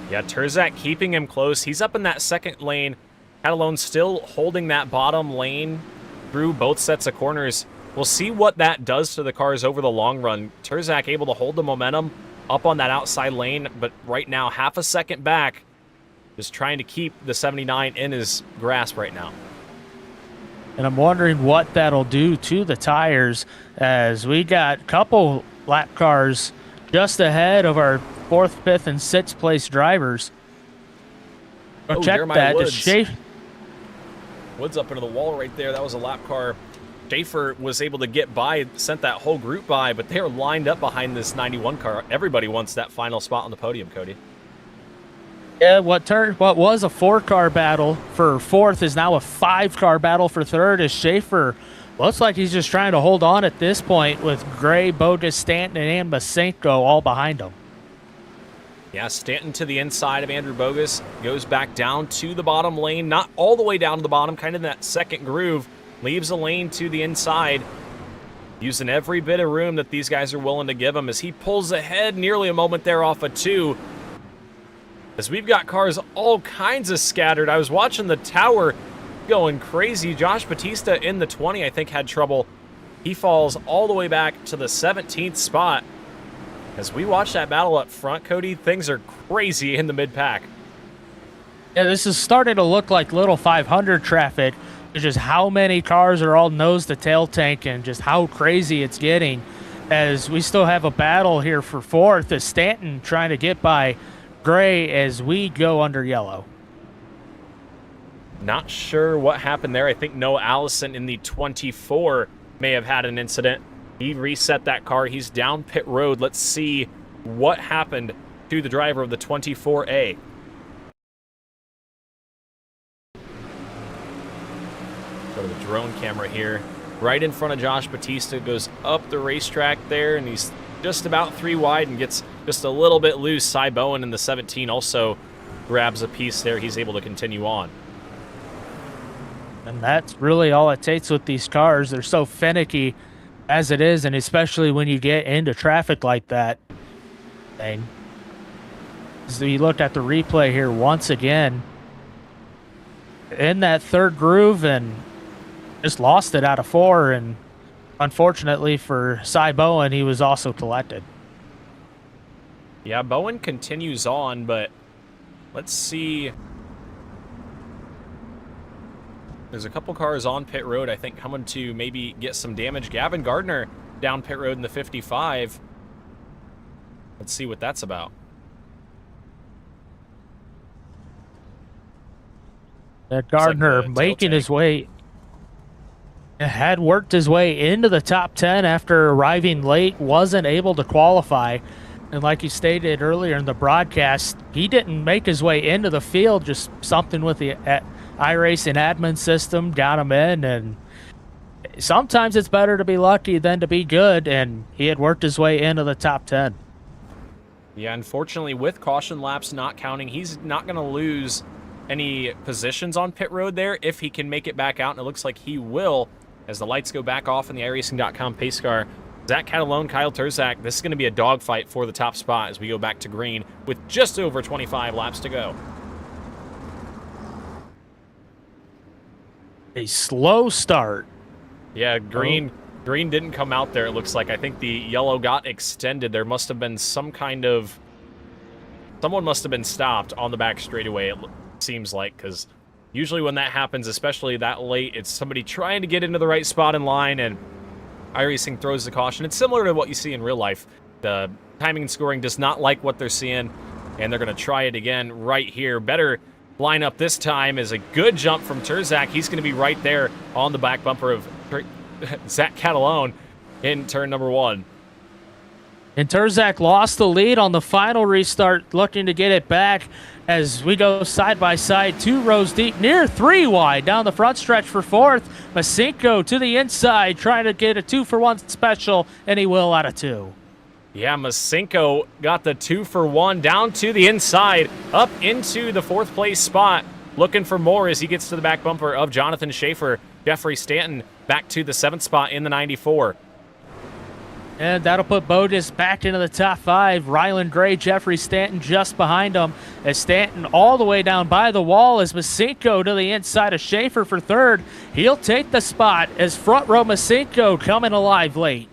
Yeah, Terzak keeping him close. He's up in that 2nd lane. Catalone still holding that bottom lane through both sets of corners. We'll see what that does to the cars over the long run. Terzak able to hold the momentum up on that outside lane, but right now half a second back, just trying to keep the 79 in his grasp right now. And I'm wondering what that'll do to the tires, as we got a couple lap cars just ahead of our 4th, 5th, and 6th place drivers. Oh, check Jeremiah that. Woods up into the wall right there. That was a lap car. Schaefer was able to get by, sent that whole group by, but they are lined up behind this 91 car. Everybody wants that final spot on the podium, Cody. Yeah, what was a 4-car battle for 4th is now a 5-car battle for 3rd, as Schaefer looks like he's just trying to hold on at this point with Gray, Bogus, Stanton, and Masenko all behind him. Yeah, Stanton to the inside of Andrew Bogus, goes back down to the bottom lane, not all the way down to the bottom, kind of in that 2nd groove, leaves a lane to the inside, using every bit of room that these guys are willing to give him as he pulls ahead nearly a moment there off of 2. As we've got cars all kinds of scattered. I was watching the tower going crazy. Josh Batista in the 20, I think, had trouble. He falls all the way back to the 17th spot. As we watch that battle up front, Cody, things are crazy in the mid-pack. Yeah, this is starting to look like little 500 traffic. It's just how many cars are all nose to tail tank and just how crazy it's getting. As we still have a battle here for 4th, as Stanton trying to get by Gray as we go under yellow. Not sure what happened there. I think Noah Allison in the 24 may have had an incident. He reset that car. He's down pit road. Let's see what happened to the driver of the 24A. Go to the drone camera here. Right in front of Josh Batista, goes up the racetrack there, and he's just about 3 wide and gets just a little bit loose. Cy Bowen in the 17 also grabs a piece there. He's able to continue on. And that's really all it takes with these cars. They're so finicky as it is, and especially when you get into traffic like that. And so you look at the replay here once again, in that 3rd groove, and just lost it out of 4, and unfortunately for Cy Bowen, he was also collected. Yeah, Bowen continues on, but let's see. There's a couple cars on pit road, I think, coming to maybe get some damage. Gavin Gardner down pit road in the 55. Let's see what that's about. Gardner like making his way, had worked his way into the top 10 after arriving late, wasn't able to qualify. And like you stated earlier in the broadcast, he didn't make his way into the field, just something with the iRacing admin system got him in. And sometimes it's better to be lucky than to be good, and he had worked his way into the top 10. Yeah, unfortunately, with caution laps not counting, he's not going to lose any positions on pit road there if he can make it back out, and it looks like he will as the lights go back off in the iRacing.com pace car. Zach Catalone, Kyle Terzak, this is going to be a dogfight for the top spot as we go back to green with just over 25 laps to go. A slow start. Yeah, green didn't come out there, it looks like. I think the yellow got extended. There must have been some kind of... Someone must have been stopped on the back straightaway, it seems like, because usually when that happens, especially that late, it's somebody trying to get into the right spot in line, and iRacing throws the caution. It's similar to what you see in real life. The timing and scoring does not like what they're seeing, and they're going to try it again right here. Better lineup this time is a good jump from Terzak. He's going to be right there on the back bumper of Zach Catalone in turn number 1. And Terzak lost the lead on the final restart, looking to get it back as we go side by side, 2 rows deep, near 3 wide, down the front stretch for 4th. Masinko to the inside, trying to get a 2-for-1 special, and he will out of 2. Yeah, Masinko got the 2-for-1 down to the inside, up into the 4th place spot, looking for more as he gets to the back bumper of Jonathan Schaefer. Jeffrey Stanton back to the 7th spot in the 94. And that'll put Bogus back into the top 5. Ryland Gray, Jeffrey Stanton just behind him. As Stanton all the way down by the wall as Masinko to the inside of Schaefer for 3rd. He'll take the spot as front row Masinko coming alive late.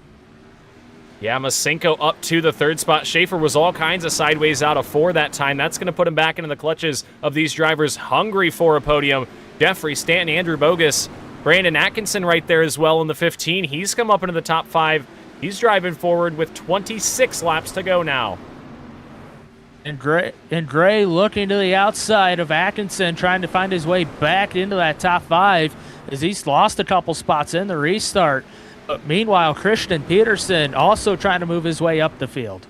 Yeah, Masinko up to the 3rd spot. Schaefer was all kinds of sideways out of 4 that time. That's going to put him back into the clutches of these drivers hungry for a podium. Jeffrey Stanton, Andrew Bogus, Brandon Atkinson right there as well in the 15. He's come up into the top 5. He's driving forward with 26 laps to go now. And Gray looking to the outside of Atkinson, trying to find his way back into that top 5 as he's lost a couple spots in the restart. But meanwhile, Christian Peterson also trying to move his way up the field.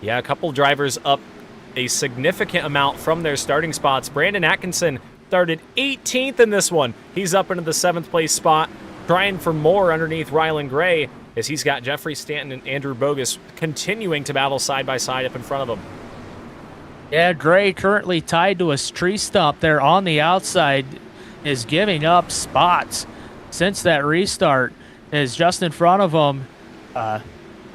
Yeah, a couple drivers up a significant amount from their starting spots. Brandon Atkinson started 18th in this one. He's up into the 7th place spot, trying for more underneath Ryland Gray, as he's got Jeffrey Stanton and Andrew Bogus continuing to battle side by side up in front of him. Yeah, Gray currently tied to a tree stump there on the outside, is giving up spots since that restart, is just in front of him.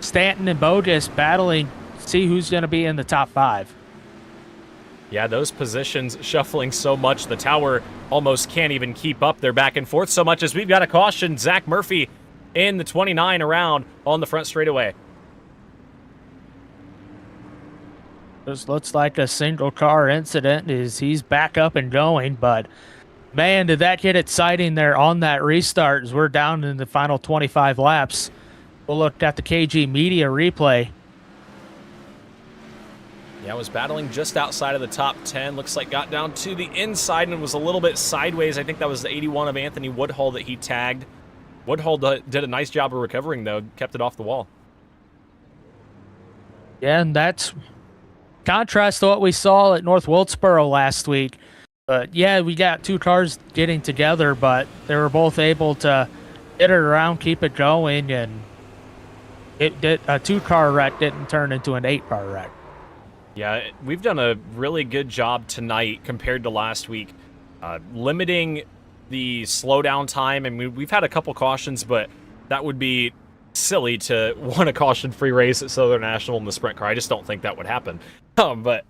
Stanton and Bogus battling, see who's going to be in the top 5. Yeah, those positions shuffling so much, the tower almost can't even keep up. They're back and forth so much as we've got a caution. Zach Murphy in the 29 around on the front straightaway. This looks like a single car incident as he's back up and going, but man, did that get exciting there on that restart as we're down in the final 25 laps. We'll look at the KG Media replay. Yeah, was battling just outside of the top 10. Looks like got down to the inside and was a little bit sideways. I think that was the 81 of Anthony Woodhull that he tagged. Woodhull did a nice job of recovering, though. Kept it off the wall. Yeah, and that's contrast to what we saw at North Wilkesboro last week. But yeah, we got 2 cars getting together, but they were both able to hit it around, keep it going, and a 2-car wreck didn't turn into an 8-car wreck. Yeah, we've done a really good job tonight compared to last week, limiting the slowdown time. I mean, we've had a couple cautions, but that would be silly to want a caution-free race at Southern National in the sprint car. I just don't think that would happen. But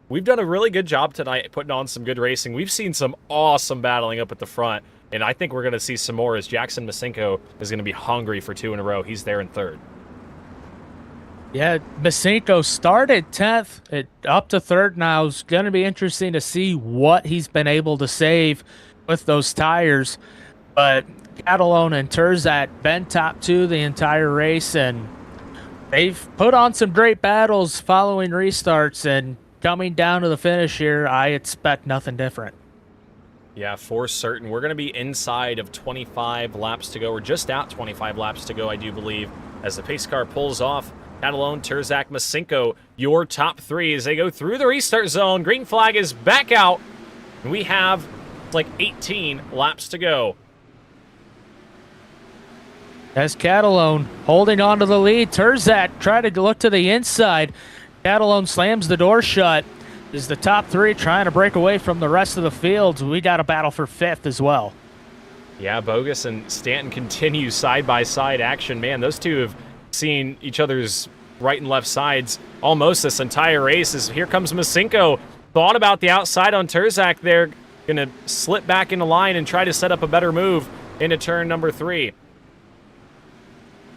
we've done a really good job tonight putting on some good racing. We've seen some awesome battling up at the front, and I think we're going to see some more as Jackson Masinko is going to be hungry for 2 in a row. He's there in 3rd. Yeah, Masinko started 10th, up to 3rd now. It's going to be interesting to see what he's been able to save with those tires. But Catalone and Terzak been top 2 the entire race, and they've put on some great battles following restarts, and coming down to the finish here, I expect nothing different. Yeah, for certain. We're going to be inside of 25 laps to go. We're just out 25 laps to go, I do believe, as the pace car pulls off. Catalone, Terzak, Masinko, your top 3 as they go through the restart zone. Green flag is back out, and we have like 18 laps to go. As Catalone holding on to the lead, Terzak tried to look to the inside. Catalone slams the door shut. Is the top 3 trying to break away from the rest of the field? We got a battle for 5th as well. Yeah, Bogus and Stanton continue side-by-side action. Man, those two have seen each other's right and left sides almost this entire race. As here comes Masinko. Thought about the outside on Terzak there. Going to slip back into line and try to set up a better move into turn number 3.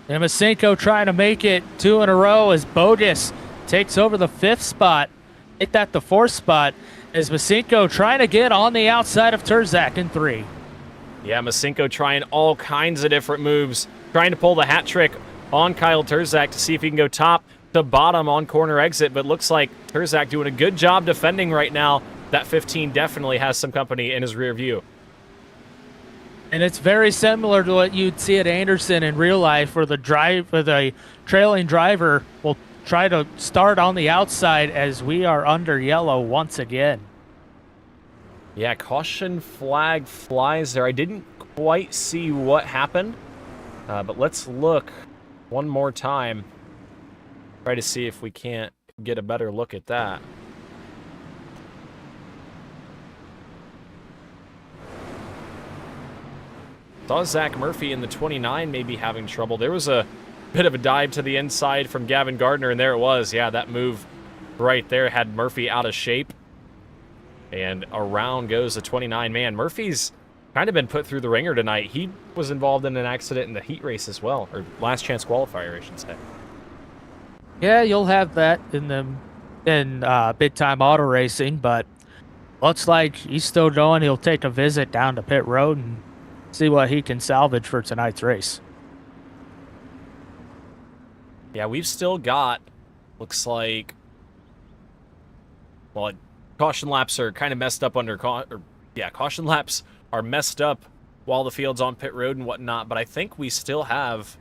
And Masinko trying to make it 2 in a row as Bogus takes over the 5th spot. Make that the 4th spot as Masinko trying to get on the outside of Terzak in 3. Yeah, Masinko trying all kinds of different moves, trying to pull the hat trick on Kyle Terzak to see if he can go top to bottom on corner exit, but looks like Terzak doing a good job defending right now. That 15 definitely has some company in his rear view. And it's very similar to what you'd see at Anderson in real life, where the trailing driver will try to start on the outside as we are under yellow once again. Yeah, caution flag flies there. I didn't quite see what happened, but let's look one more time. Try to see if we can't get a better look at that. Saw Zach Murphy in the 29 maybe having trouble. There was a bit of a dive to the inside from Gavin Gardner, and there it was. Yeah, that move right there had Murphy out of shape. And around goes the 29. Man, Murphy's kind of been put through the ringer tonight. He was involved in an accident in the heat race as well, or last chance qualifier, I should say. Yeah, you'll have that in big time auto racing, but looks like he's still going. He'll take a visit down to pit road and see what he can salvage for tonight's race. Yeah, we've still got, looks like, well, caution laps are kind of messed up caution laps are messed up while the field's on pit road and whatnot, but I think we still have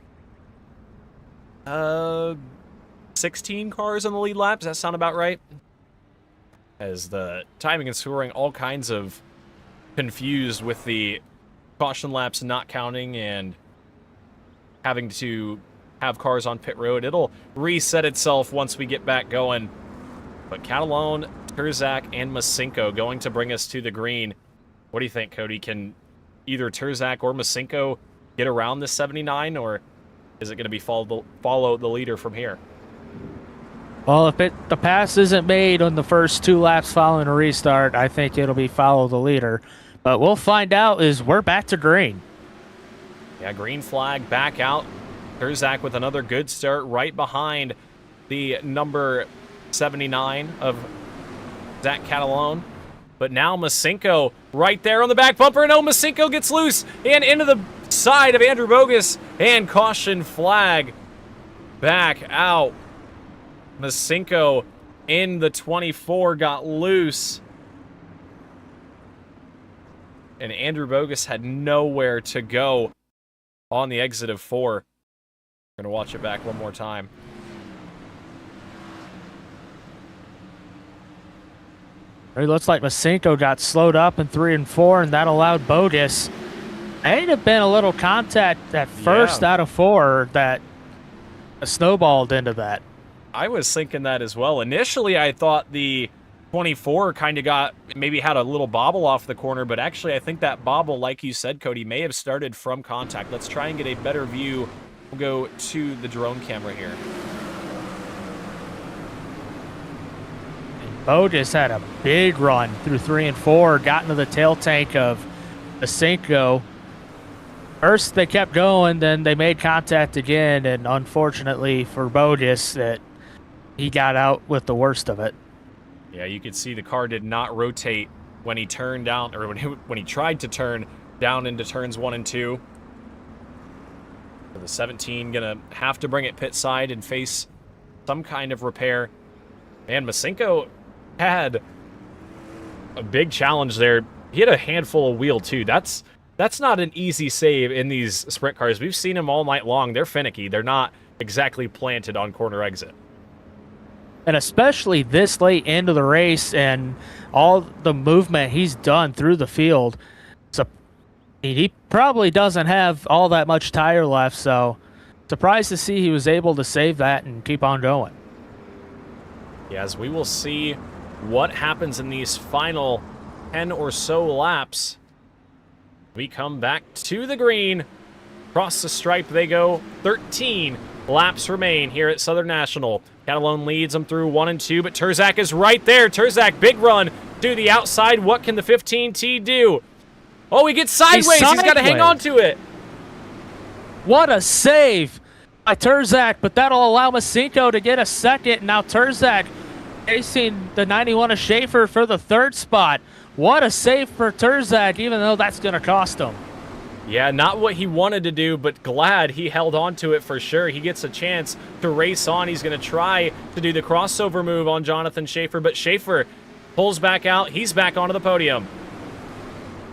16 cars on the lead lap. Does that sound about right? As the timing and scoring all kinds of confused with the caution laps not counting and having to have cars on pit road. It'll reset itself once we get back going. But Catalone, Terzak, and Masinko going to bring us to the green. What do you think, Cody? Can either Terzak or Masinko get around the 79, or is it going to be follow the leader from here? Well, if the pass isn't made on the first 2 laps following a restart, I think it'll be follow the leader. But we'll find out as we're back to green. Yeah, green flag back out. Terzak with another good start right behind the number 79 of Zach Catalone. But now Masinko right there on the back bumper. No, Masinko gets loose and into the side of Andrew Bogus. And caution flag back out. Masinko in the 24 got loose. And Andrew Bogus had nowhere to go on the exit of 4. We're going to watch it back one more time. It looks like Masinko got slowed up in 3 and 4, and that allowed Bogus. May have been a little contact at first out of 4 that snowballed into that. I was thinking that as well. Initially, I thought the 24 kind of maybe had a little bobble off the corner, but actually I think that bobble, like you said, Cody, may have started from contact. Let's try and get a better view. We'll go to the drone camera here. Bogus had a big run through 3 and 4, got into the tail tank of Masinko. First they kept going, then they made contact again, and unfortunately for Bogus, that he got out with the worst of it. Yeah, you could see the car did not rotate when he turned down, or when he tried to turn down into turns 1 and 2. So the 17 gonna have to bring it pit side and face some kind of repair. And Masinko had a big challenge there. He had a handful of wheel too. That's not an easy save in these sprint cars. We've seen them all night long. They're finicky. They're not exactly planted on corner exit. And especially this late into the race and all the movement he's done through the field. So he probably doesn't have all that much tire left, so surprised to see he was able to save that and keep on going. Yes, we will see what happens in these final 10 or so laps. We come back to the green. Across the stripe they go. 13 laps remain here at Southern National. Catalone leads them through 1 and 2, but Terzak is right there. Terzak, big run to the outside. What can the 15T do? Oh, he gets sideways. He's got to hang on to it. What a save by Terzak, but that'll allow Masinko to get a second. Now Terzak chasing the 91 of Schaefer for the 3rd spot. What a save for Terzak, even though that's going to cost him. Yeah, not what he wanted to do, but glad he held on to it for sure. He gets a chance to race on. He's going to try to do the crossover move on Jonathan Schaefer, but Schaefer pulls back out. He's back onto the podium.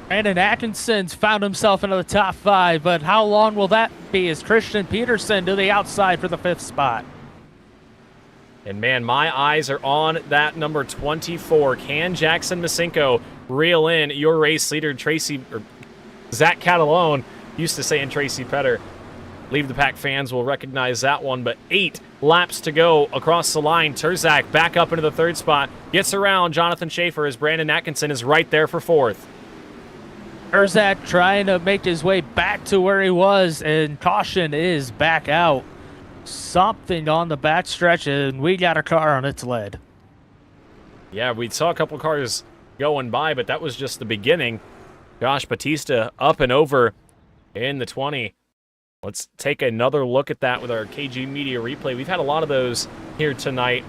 Brandon Atkinson's found himself into the top 5, but how long will that be as Christian Peterson to the outside for the 5th spot? And man, my eyes are on that number 24. Can Jackson Masinko reel in your race leader, Zach Catalone, used to saying Tracy Petter. Leave the Pack fans will recognize that one, but 8 laps to go across the line. Terzak back up into the 3rd spot, gets around Jonathan Schaefer as Brandon Atkinson is right there for 4th. Terzak trying to make his way back to where he was, and caution is back out. Something on the backstretch, and we got a car on its lead. Yeah, we saw a couple cars going by, but that was just the beginning. Josh Batista up and over in the 20. Let's take another look at that with our KG Media replay. We've had a lot of those here tonight.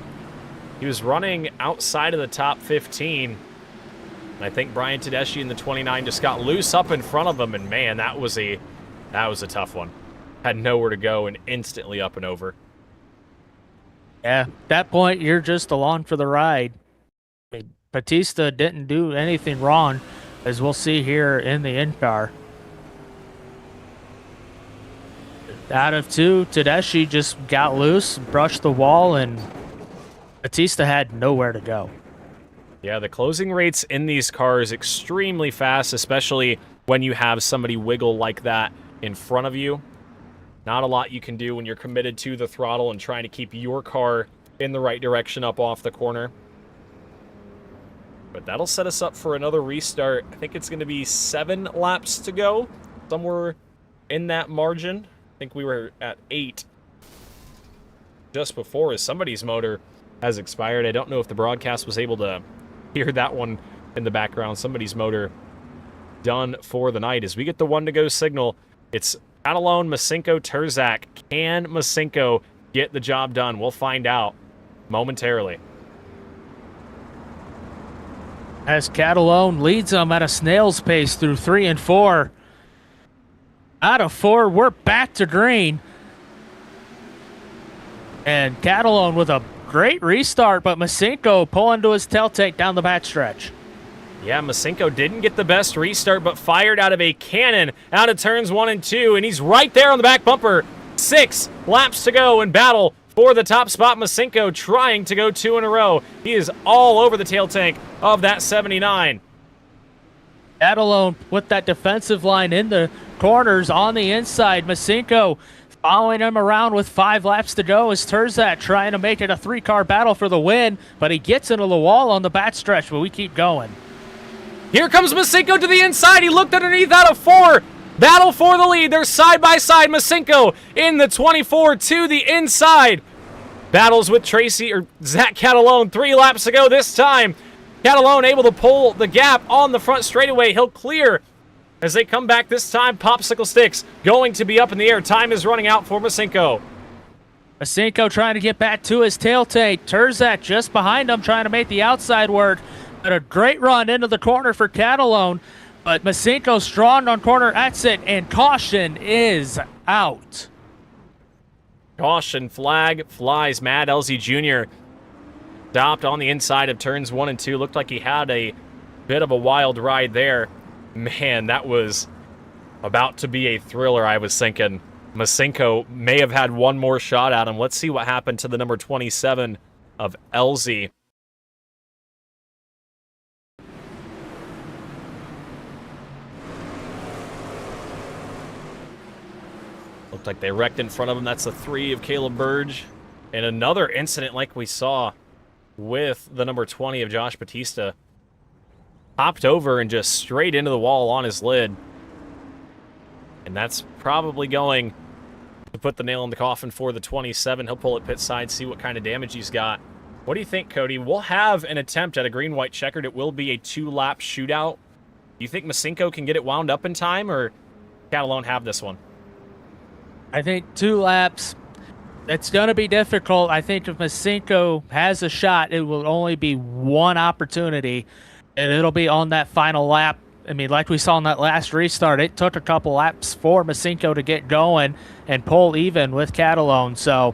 He was running outside of the top 15. And I think Brian Tedeschi in the 29 just got loose up in front of him, and man, that was a tough one. Had nowhere to go and instantly up and over. Yeah, at that point, you're just along for the ride. I mean, Batista didn't do anything wrong, as we'll see here in the in-car. Out of 2, Tedeschi just got loose, brushed the wall, and Batista had nowhere to go. Yeah, the closing rates in these cars extremely fast, especially when you have somebody wiggle like that in front of you. Not a lot you can do when you're committed to the throttle and trying to keep your car in the right direction up off the corner. But that'll set us up for another restart. I think it's going to be 7 laps to go, somewhere in that margin. I think we were at 8 just before, as somebody's motor has expired. I don't know if the broadcast was able to hear that one in the background. Somebody's motor done for the night. As we get the 1-to-go signal, it's Catalone, Masinko, Terzak. Can Masinko get the job done? We'll find out momentarily. As Catalone leads them at a snail's pace through 3 and 4. Out of 4, we're back to green. And Catalone with a great restart, but Masinko pulling to his tail tank down the backstretch. Yeah, Masinko didn't get the best restart, but fired out of a cannon out of turns 1 and 2, and he's right there on the back bumper. 6 laps to go in battle for the top spot. Masinko trying to go 2 in a row. He is all over the tail tank of that 79. Catalone with that defensive line in the corners on the inside. Masinko following him around with 5 laps to go as Terzak trying to make it a 3-car battle for the win, but he gets into the wall on the backstretch, but we keep going. Here comes Masinko to the inside. He looked underneath out of 4. Battle for the lead. They're side by side. Masinko in the 24 to the inside. Battles with Zach Catalone. 3 laps to go this time. Catalone able to pull the gap on the front straightaway. He'll clear as they come back this time. Popsicle sticks going to be up in the air. Time is running out for Masinko. Masinko trying to get back to his tail tank. Terzak just behind him trying to make the outside work. But a great run into the corner for Catalone. But Masinko strong on corner exit, and caution is out. Caution flag flies. Matt Elsie Jr. stopped on the inside of turns 1 and 2. Looked like he had a bit of a wild ride there. Man, that was about to be a thriller, I was thinking. Masinko may have had one more shot at him. Let's see what happened to the number 27 of Elsie. Looked like they wrecked in front of him. That's the 3 of Caleb Burge. And another incident like we saw with the number 20 of Josh Batista. Hopped over and just straight into the wall on his lid. And that's probably going to put the nail in the coffin for the 27. He'll pull it pit side, see what kind of damage he's got. What do you think, Cody? We'll have an attempt at a green-white checkered. It will be a 2-lap shootout. Do you think Masinko can get it wound up in time, or Catalone have this one? I think 2 laps, it's going to be difficult. I think if Masinko has a shot, it will only be 1 opportunity, and it'll be on that final lap. I mean, like we saw in that last restart, it took a couple laps for Masinko to get going and pull even with Catalone. So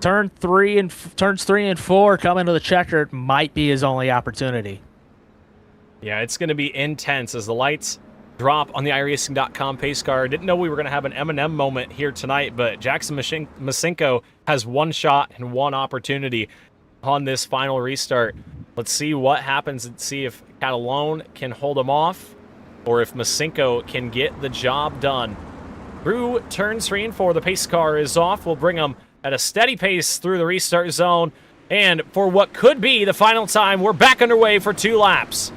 turns 3 and 4 coming to the checkered might be his only opportunity. Yeah, it's going to be intense as the lights drop on the iRacing.com pace car. Didn't know we were going to have an M&M moment here tonight, but Jackson Masinko has one shot and one opportunity on this final restart. Let's see what happens and see if Catalone can hold him off or if Masinko can get the job done. Through turns 3 and 4, the pace car is off. We'll bring him at a steady pace through the restart zone. And for what could be the final time, we're back underway for 2 laps.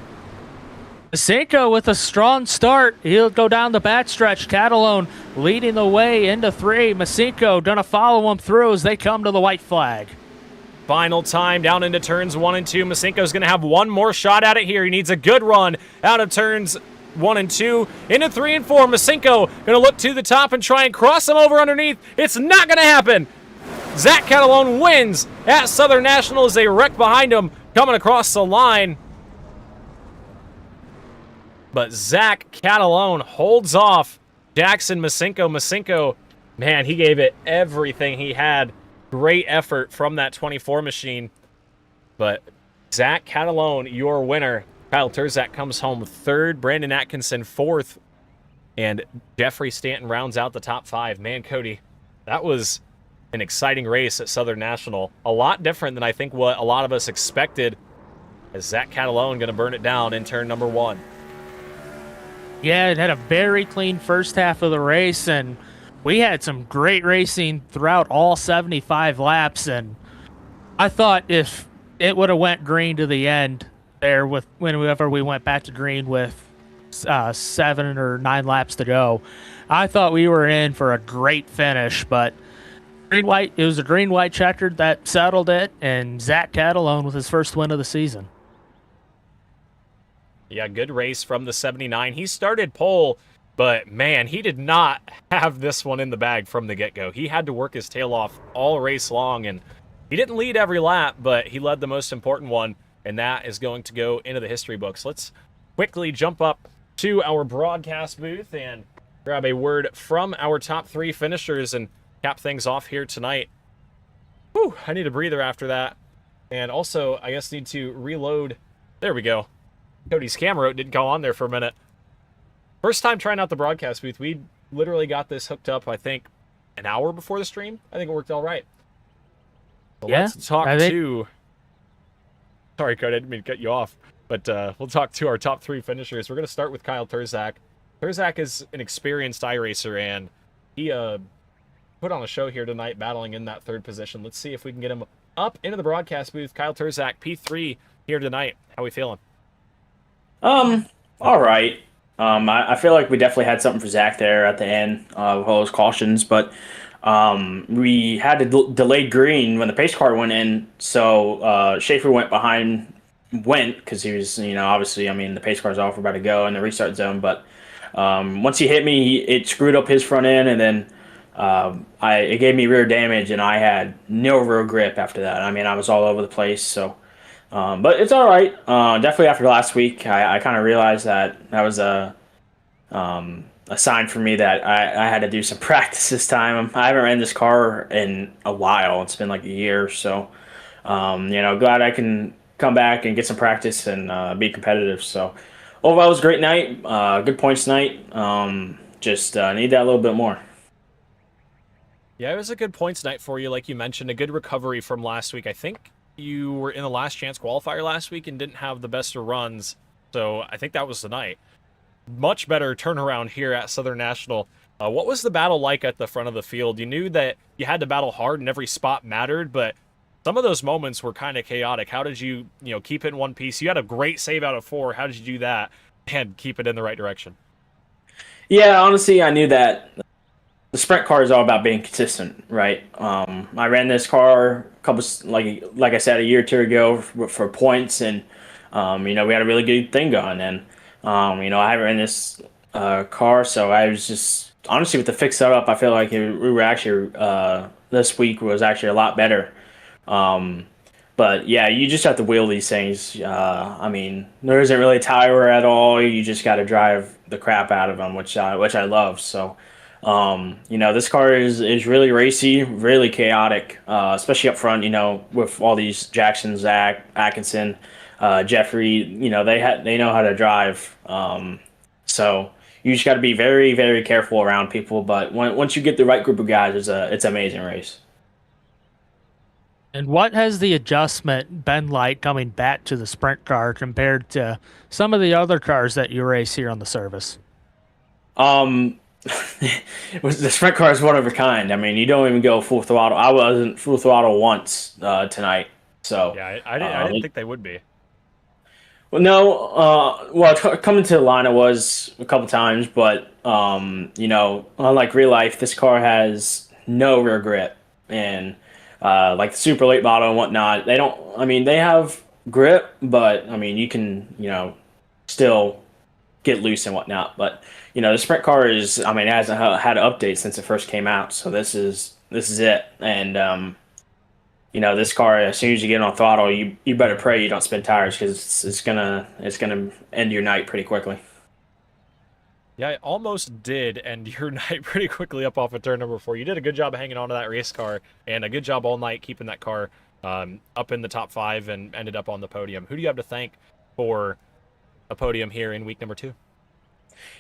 Masinko with a strong start. He'll go down the backstretch. Catalone leading the way into 3. Masinko gonna follow him through as they come to the white flag. Final time down into turns 1 and 2. Masinko's going to have one more shot at it here. He needs a good run out of turns 1 and 2. Into 3 and 4. Masinko going to look to the top and try and cross him over underneath. It's not going to happen. Zach Catalone wins at Southern National as they wreck behind him coming across the line. But Zach Catalone holds off Jackson Masinko. Masinko, man, he gave it everything he had. Great effort from that 24 machine. But Zach Catalone, your winner. Kyle Terzak comes home 3rd. Brandon Atkinson 4th. And Jeffrey Stanton rounds out the top 5. Man, Cody, that was an exciting race at Southern National. A lot different than I think what a lot of us expected. As Zach Catalone going to burn it down in turn number 1. Yeah, it had a very clean first half of the race, and we had some great racing throughout all 75 laps, and I thought if it would have went green to the end there with whenever we went back to green with 7 or 9 laps to go, I thought we were in for a great finish, but green-white, it was a green-white checkered that settled it, and Zach Catalone with his first win of the season. Yeah, good race from the 79. He started pole, but man, he did not have this one in the bag from the get-go. He had to work his tail off all race long, and he didn't lead every lap, but he led the most important one, and that is going to go into the history books. Let's quickly jump up to our broadcast booth and grab a word from our top 3 finishers and cap things off here tonight. Whew, I need a breather after that. And also, I guess need to reload. There we go. Cody's camera didn't go on there for a minute. First time trying out the broadcast booth. We literally got this hooked up, I think, an hour before the stream. I think it worked all right. So yeah, let's talk to... Sorry, Cody, I didn't mean to cut you off. But we'll talk to our top 3 finishers. We're going to start with Kyle Terzak. Terzak is an experienced iRacer, and he put on a show here tonight battling in that 3rd position. Let's see if we can get him up into the broadcast booth. Kyle Terzak, P3 here tonight. How we feeling? All right. I feel like we definitely had something for Zach there at the end of all those cautions, but we had to delay green when the pace car went in, so Schaefer went because he was, obviously, the pace car's off, we're about to go in the restart zone, but once he hit me, it screwed up his front end, and then it gave me rear damage, and I had no real grip after that. I was all over the place, so... but it's all right. Definitely after last week, I kind of realized that was a sign for me that I had to do some practice this time. I haven't ran this car in a while. It's been like a year, so glad I can come back and get some practice and be competitive. So overall, it was a great night. Good points night. Just need that a little bit more. Yeah, it was a good points night for you, like you mentioned. A good recovery from last week. I think you were in the last chance qualifier last week and didn't have the best of runs, so I think that was the night. Much better turnaround here at Southern National. What was the battle like at the front of the field? You knew that you had to battle hard and every spot mattered, but some of those moments were kind of chaotic. How did you, keep it in one piece? You had a great save out of 4. How did you do that and keep it in the right direction? Yeah, honestly, I knew that the sprint car is all about being consistent, right? I ran this car a couple, like I said, a year or 2 ago for points, and we had a really good thing going. And I haven't ran this car, so I was just honestly with the fix setup. I feel like we were actually this week was actually a lot better. But yeah, you just have to wheel these things. There isn't really a tire at all. You just got to drive the crap out of them, which I love. So. This car is really racy, really chaotic, especially up front, with all these Jackson, Zach, Atkinson. Jeffrey. They know how to drive. So you just got to be very, very careful around people. But once you get the right group of guys, it's an amazing race. And what has the adjustment been like coming back to the sprint car compared to some of the other cars that you race here on the service? The sprint car is one of a kind. I mean, you don't even go full throttle. I wasn't full throttle once tonight. So Yeah, I didn't think they would be. well, no. Coming to the line, it was a couple times, but unlike real life, this car has no rear grip, and like the super late model and whatnot, they don't. I mean, they have grip, but I mean, you can still get loose and whatnot. But the sprint car is. I mean, it hasn't had an update since it first came out, so this is it, and this car, as soon as you get on throttle, you better pray you don't spin tires because it's gonna end your night pretty quickly. Yeah, I almost did end your night pretty quickly up off of turn number 4. You did a good job of hanging on to that race car, and a good job all night keeping that car up in the top 5 and ended up on the podium. Who do you have to thank for a podium here in week number 2?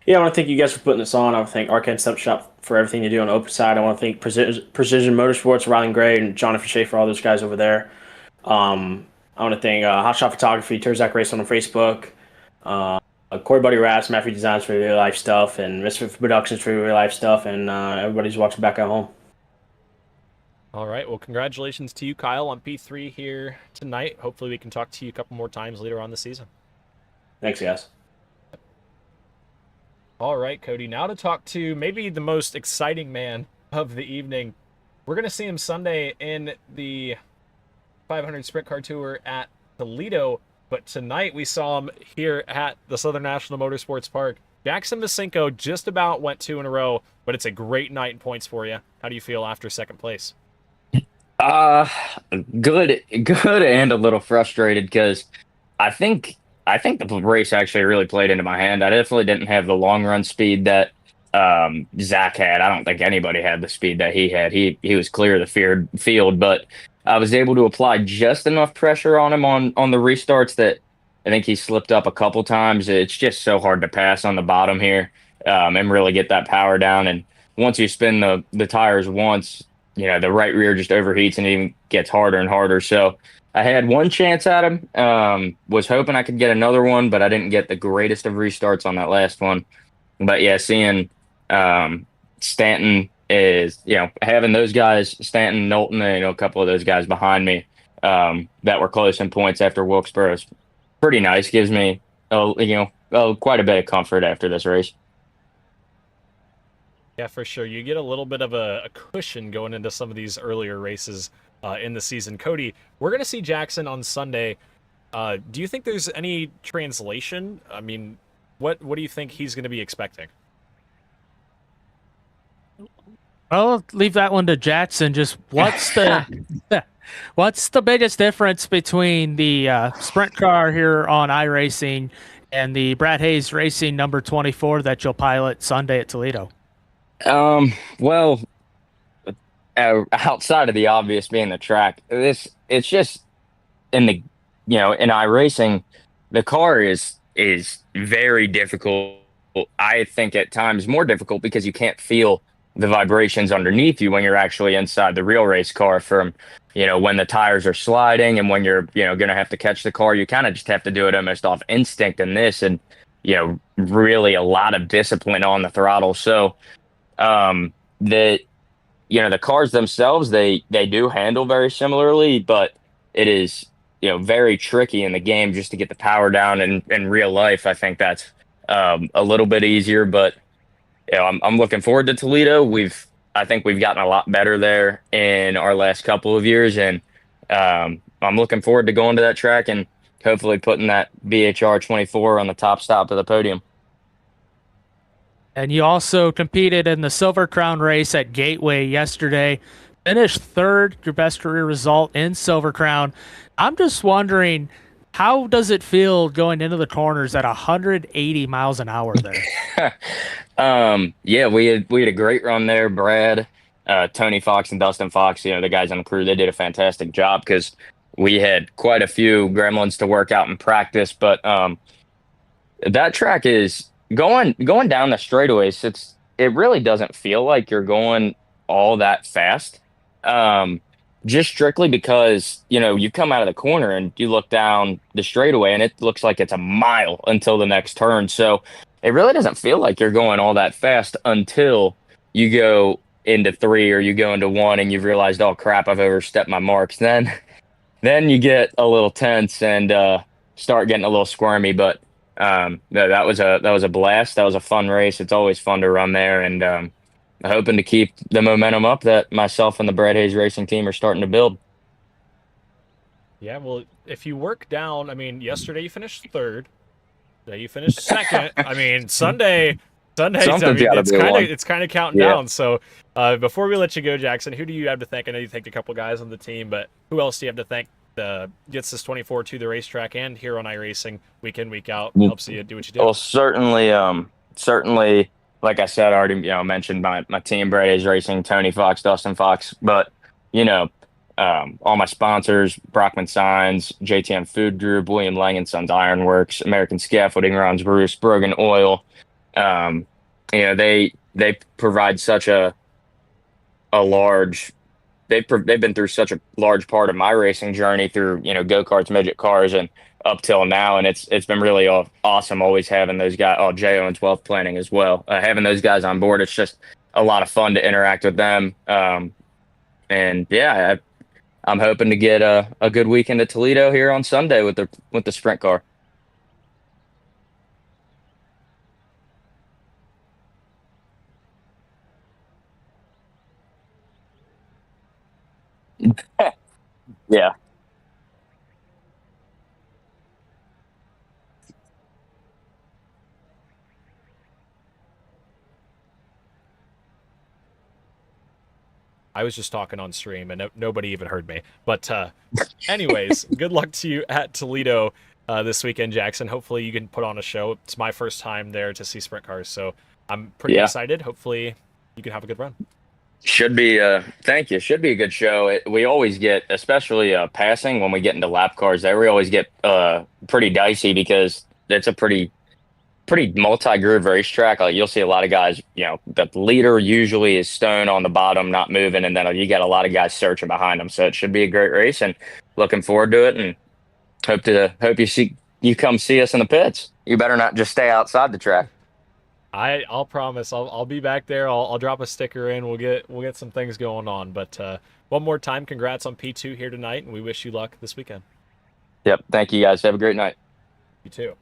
Yeah, I want to thank you guys for putting this on. I want to thank Arcade Step Shop for everything you do on the open side. I want to thank Precision Motorsports, Rylan Gray, and Jonathan Schaefer, all those guys over there. I want to thank Hot Shot Photography, Turzak Racing on Facebook, Corey Buddy Raps, Matthew Designs for real life stuff, and Misfit Productions for real life stuff, and everybody's watching back at home. All right, well, congratulations to you, Kyle, on P3 here tonight. Hopefully we can talk to you a couple more times later on the season. Thanks, guys. All right, Cody, now to talk to maybe the most exciting man of the evening. We're going to see him Sunday in the 500 Sprint Car Tour at Toledo, but tonight we saw him here at the Southern National Motorsports Park. Jackson Masinko just about went 2 in a row, but it's a great night in points for you. How do you feel after second place? Good and a little frustrated because I think the race actually really played into my hand. I definitely didn't have the long run speed that Zach had. I don't think anybody had the speed that he had. He was clear of the field, but I was able to apply just enough pressure on him on the restarts that I think he slipped up a couple times. It's just so hard to pass on the bottom here and really get that power down. And once you spin the tires once, the right rear just overheats and it even gets harder and harder. So I had one chance at him, was hoping I could get another one, but I didn't get the greatest of restarts on that last one. But yeah, seeing Stanton is, having those guys, Stanton, Knowlton, and a couple of those guys behind me that were close in points after Wilkesboro is pretty nice. Gives me, quite a bit of comfort after this race. Yeah, for sure. You get a little bit of a cushion going into some of these earlier races in the season. Cody, we're going to see Jackson on Sunday. Do you think there's any translation? I mean, what do you think he's going to be expecting? I'll leave that one to Jackson. Just what's the biggest difference between the sprint car here on iRacing and the Brad Hayes Racing number 24 that you'll pilot Sunday at Toledo? Well, outside of the obvious being the track, it's just in the in iRacing, the car is very difficult. I think at times more difficult because you can't feel the vibrations underneath you when you're actually inside the real race car from when the tires are sliding and when you're going to have to catch the car. You kind of just have to do it almost off instinct in this, and really a lot of discipline on the throttle. So the cars themselves, they do handle very similarly, but it is very tricky in the game just to get the power down. And in real life, I think that's a little bit easier, but I'm looking forward to Toledo. I think we've gotten a lot better there in our last couple of years, and I'm looking forward to going to that track and hopefully putting that BHR 24 on the top stop of the podium. And you also competed in the Silver Crown race at Gateway yesterday. Finished third, your best career result in Silver Crown. I'm just wondering, how does it feel going into the corners at 180 miles an hour there? Yeah, we had a great run there. Brad, Tony Fox, and Dustin Fox, the guys on the crew, they did a fantastic job because we had quite a few gremlins to work out in practice, but that track is going down the straightaways. It really doesn't feel like you're going all that fast. Um, just strictly because, you come out of the corner and you look down the straightaway and it looks like it's a mile until the next turn. So it really doesn't feel like you're going all that fast until you go into three or you go into one and you've realized, oh crap, I've overstepped my marks. Then you get a little tense and start getting a little squirmy. But no, that was a blast. That was a fun race. It's always fun to run there, and hoping to keep the momentum up that myself and the Brad Hayes Racing team are starting to build. Yeah, well, if you work down, I mean, yesterday you finished third. Today you finished second. I mean, Sunday. I Something's mean, gotta it's be kind of won. it's kind of counting Yeah. down. So, before we let you go, Jackson, who do you have to thank? I know you thanked a couple guys on the team, but who else do you have to thank? Gets this 24 to the racetrack and here on iRacing week in week out helps you do what you do. Well, certainly, like I said, I already mentioned my team, Brad Hayes Racing, Tony Fox, Dustin Fox, but you know, all my sponsors, Brockman Signs, JTM Food Group, William Lang and Sons Ironworks, American Scaffolding, Ron's Bruce, Brogan Oil. Um, they provide such a large they've been through such a large part of my racing journey through go-karts, midget cars, and up till now, and it's been really awesome always having those guys. Oh, Jay Owens Wealth Planning as well, having those guys on board. It's just a lot of fun to interact with them. And yeah, I'm hoping to get a good weekend at Toledo here on Sunday with the sprint car. Yeah. I was just talking on stream and nobody even heard me. But anyways, good luck to you at Toledo this weekend, Jackson. Hopefully you can put on a show. It's my first time there to see sprint cars, so I'm pretty excited. Hopefully you can have a good run. Should be thank you. Should be a good show. We always get, especially passing when we get into lap cars there, we always get pretty dicey because it's a pretty multi-groove racetrack. Like you'll see a lot of guys, the leader usually is stone on the bottom, not moving, and then you got a lot of guys searching behind them. So it should be a great race, and looking forward to it. And hope you come see us in the pits. You better not just stay outside the track. I'll promise I'll be back there. I'll drop a sticker in. We'll get some things going on. But one more time, congrats on P2 here tonight, and we wish you luck this weekend. Yep. Thank you guys. Have a great night. You too.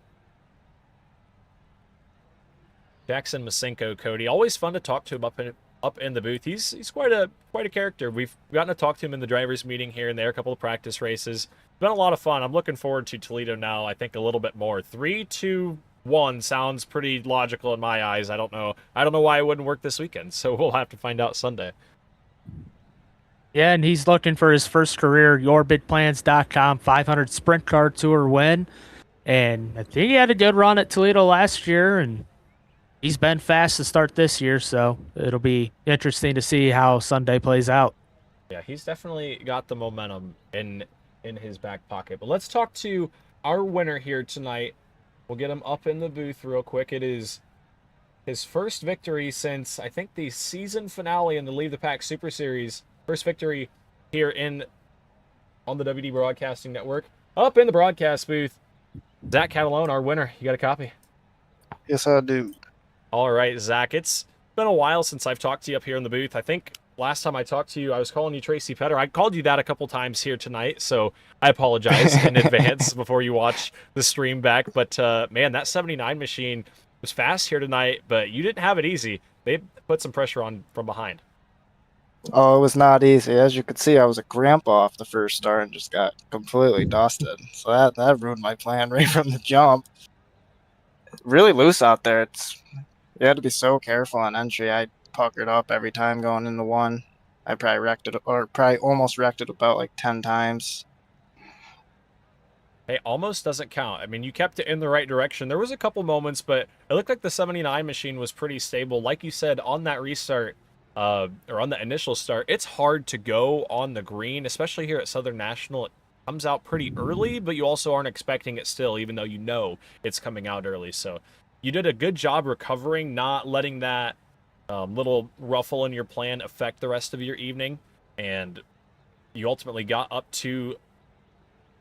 Jackson Masenko, Cody. Always fun to talk to him up in the booth. He's quite a character. We've gotten to talk to him in the drivers' meeting here and there, a couple of practice races. It's been a lot of fun. I'm looking forward to Toledo now. I think a little bit more. 3-2-1 sounds pretty logical in my eyes. I don't know why it wouldn't work this weekend. So we'll have to find out Sunday. Yeah, and he's looking for his first career yourbigplans.com 500 Sprint Car Tour win. And I think he had a good run at Toledo last year, and he's been fast to start this year, so it'll be interesting to see how Sunday plays out. Yeah, he's definitely got the momentum in his back pocket. But let's talk to our winner here tonight. We'll get him up in the booth real quick. It is his first victory since, I think, the season finale in the Leave the Pack Super Series. First victory here on the WD Broadcasting Network. Up in the broadcast booth, Zach Catalone, our winner. You got a copy? Yes, I do. All right, Zach. It's been a while since I've talked to you up here in the booth. I think last time I talked to you, I was calling you Tracy Petter. I called you that a couple times here tonight, so I apologize in advance before you watch the stream back. But, man, that 79 machine was fast here tonight, but you didn't have it easy. They put some pressure on from behind. Oh, it was not easy. As you could see, I was a grandpa off the first start and just got completely dusted. So that ruined my plan right from the jump. Really loose out there. You had to be so careful on entry. I puckered up every time going into one. I probably almost wrecked it about like 10 times. Hey, almost doesn't count. I mean, you kept it in the right direction. There was a couple moments, but it looked like the 79 machine was pretty stable. Like you said, on that restart, or on the initial start, it's hard to go on the green, especially here at Southern National. comes out pretty early, but you also aren't expecting it still, even though you know it's coming out early. So you did a good job recovering, not letting that little ruffle in your plan affect the rest of your evening, and you ultimately got up to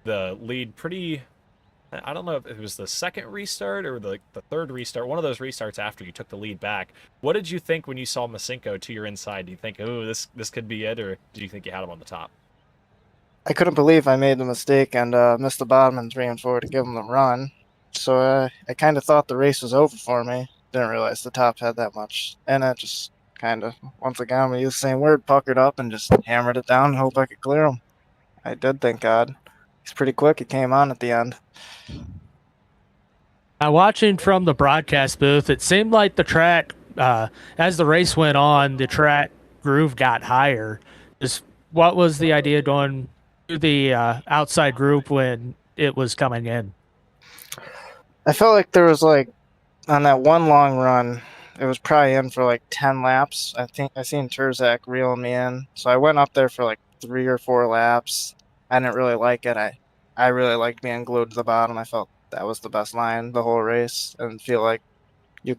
the lead pretty. I don't know if it was the second restart or the third restart, one of those restarts after you took the lead back. What did you think when you saw Masenko to your inside? Do you think, oh, this could be it, or do you think you had him on the top? I couldn't believe I made the mistake and missed the bottom and 3 and 4 to give him the run. So I kind of thought the race was over for me. Didn't realize the top had that much. And I just kind of, once again, we used the same word, puckered up and just hammered it down and hope I could clear him. I did, thank God. He's pretty quick. He came on at the end. Now, watching from the broadcast booth, it seemed like the track, as the race went on, the track groove got higher. Just what was the idea going to the outside group when it was coming in? I felt like there was like, on that one long run, it was probably in for like 10 laps. I think I seen Terzak reeling me in. So I went up there for like 3 or 4 laps. I didn't really like it. I really liked being glued to the bottom. I felt that was the best line the whole race, and feel like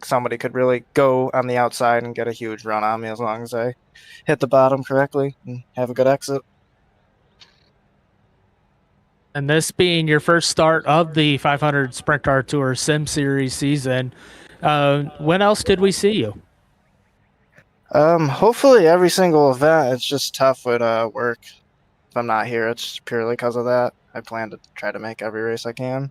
somebody could really go on the outside and get a huge run on me as long as I hit the bottom correctly and have a good exit. And this being your first start of the 500 Sprint Car Tour Sim Series season, when else did we see you? Hopefully every single event. It's just tough with work. If I'm not here, it's purely because of that. I plan to try to make every race I can.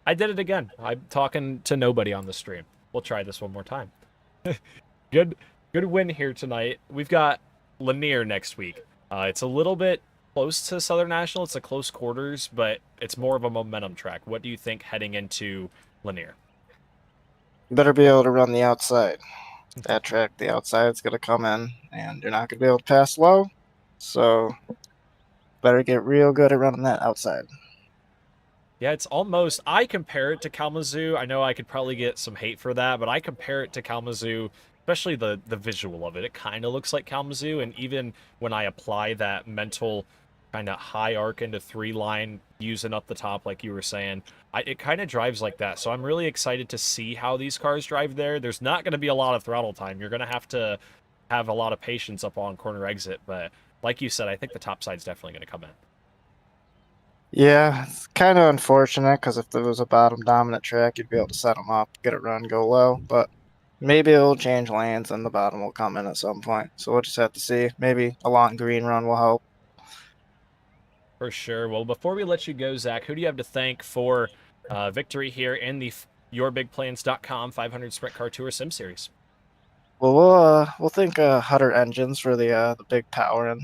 I did it again. I'm talking to nobody on the stream. We'll try this one more time. Good win here tonight. We've got Lanier next week. It's a little bit close to Southern National. It's a close quarters, but it's more of a momentum track. What do you think heading into Lanier? You better be able to run the outside. That track, the outside's going to come in, and you're not going to be able to pass low. So better get real good at running that outside. Yeah, it's almost, I compare it to Kalamazoo. I know I could probably get some hate for that, but I compare it to Kalamazoo, especially the visual of it. It kind of looks like Kalamazoo, and even when I apply that mental kind of high arc into 3-line, using up the top like you were saying, it kind of drives like that. So I'm really excited to see how these cars drive there. There's not going to be a lot of throttle time. You're going to have a lot of patience up on corner exit, but like you said, I think the top side's definitely going to come in. Yeah, it's kind of unfortunate because if there was a bottom dominant track, you'd be able to set them up, get it run, go low. But maybe it'll change lanes and the bottom will come in at some point. So we'll just have to see. Maybe a long green run will help. For sure. Well, before we let you go, Zach, who do you have to thank for victory here in the yourbigplans.com 500 Sprint Car Tour Sim Series? Well, we'll thank Hutter Engines for the big power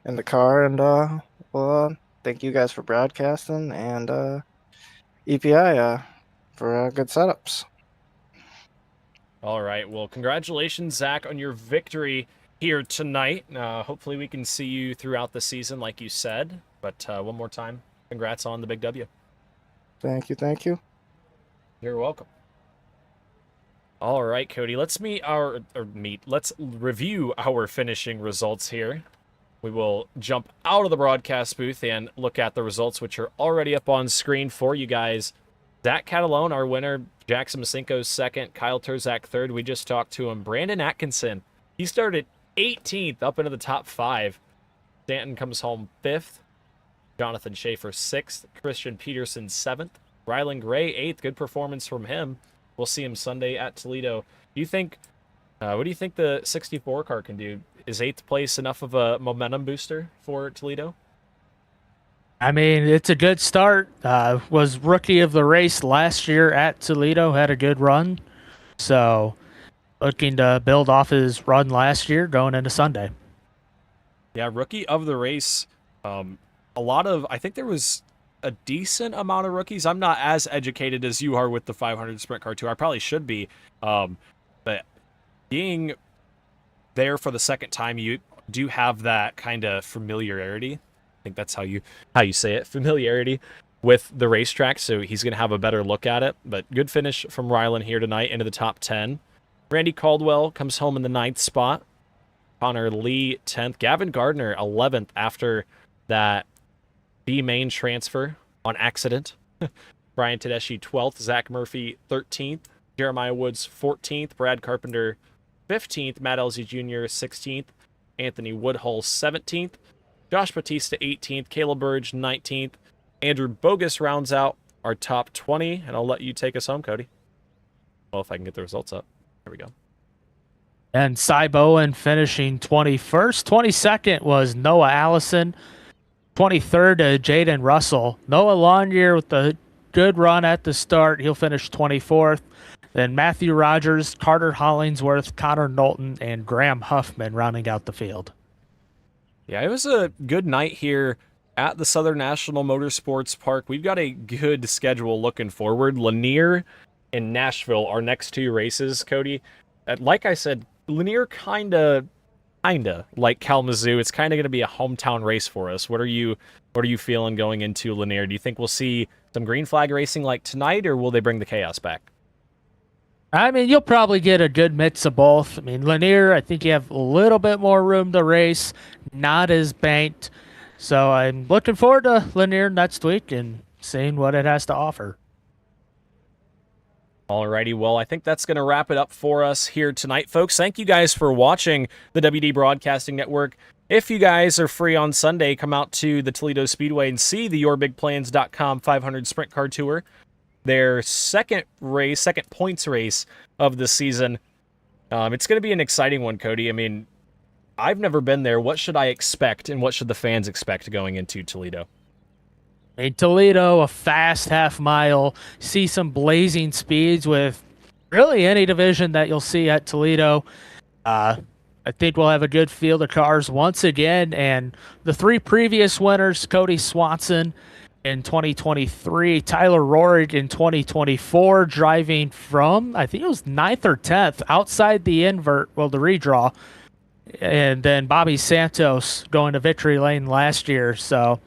in the car, and we'll thank you guys for broadcasting, and EPI for good setups. All right. Well, congratulations, Zach, on your victory here tonight. Hopefully we can see you throughout the season, like you said. But one more time, congrats on the big W. Thank you. You're welcome. All right, Cody, let's let's review our finishing results here. We will jump out of the broadcast booth and look at the results, which are already up on screen for you guys. Zach Catalone, our winner. Jackson Masenko's second. Kyle Terzak third. We just talked to him. Brandon Atkinson, he started 18th up into the top 5. Stanton comes home 5th. Jonathan Schaefer 6th. Christian Peterson 7th. Rylan Gray 8th. Good performance from him. We'll see him Sunday at Toledo. Do you think, what do you think the 64 car can do? Is 8th place enough of a momentum booster for Toledo? I mean, it's a good start. Was rookie of the race last year at Toledo, had a good run. So looking to build off his run last year going into Sunday. Yeah, rookie of the race. I think there was a decent amount of rookies. I'm not as educated as you are with the 500 Sprint Car Tour. I probably should be. But being there for the second time, you do have that kind of familiarity. I think that's how you say it, familiarity. with the racetrack, so he's going to have a better look at it. But good finish from Rylan here tonight into the top 10. Randy Caldwell comes home in the 9th spot. Connor Lee 10th. Gavin Gardner 11th after that B main transfer on accident. Brian Tedeschi 12th. Zach Murphy 13th. Jeremiah Woods 14th. Brad Carpenter 15th. Matt Elsie Jr. 16th. Anthony Woodhull 17th. Josh Batista 18th. Caleb Burge 19th. Andrew Bogus rounds out our top 20, and I'll let you take us home, Cody. Well, if I can get the results up. There we go. And Cy Bowen finishing 21st. 22nd was Noah Allison. 23rd, Jaden Russell. Noah Longyear with a good run at the start. He'll finish 24th. Then Matthew Rogers, Carter Hollingsworth, Connor Knowlton, and Graham Huffman rounding out the field. Yeah, it was a good night here at the Southern National Motorsports Park. We've got a good schedule looking forward. Lanier and Nashville, our next 2 races, Cody. Like I said, Lanier kinda like Kalamazoo. It's kind of going to be a hometown race for us. What are you feeling going into Lanier? Do you think we'll see some green flag racing like tonight, or will they bring the chaos back? I mean, you'll probably get a good mix of both. I mean, Lanier, I think you have a little bit more room to race, not as banked. So I'm looking forward to Lanier next week and seeing what it has to offer. Alrighty, well, I think that's going to wrap it up for us here tonight, folks. Thank you guys for watching the WD Broadcasting Network. If you guys are free on Sunday, come out to the Toledo Speedway and see the YourBigPlans.com 500 Sprint Car Tour. Their second points race of the season. It's going to be an exciting one, Cody. I mean, I've never been there. What should I expect, and what should the fans expect going into Toledo? In Toledo, a fast half mile, see some blazing speeds with really any division that you'll see at Toledo. I think we'll have a good field of cars once again, and the 3 previous winners, Cody Swanson in 2023, Tyler Rohrig in 2024, driving from, I think it was 9th or 10th, outside the invert, the redraw, and then Bobby Santos going to victory lane last year. So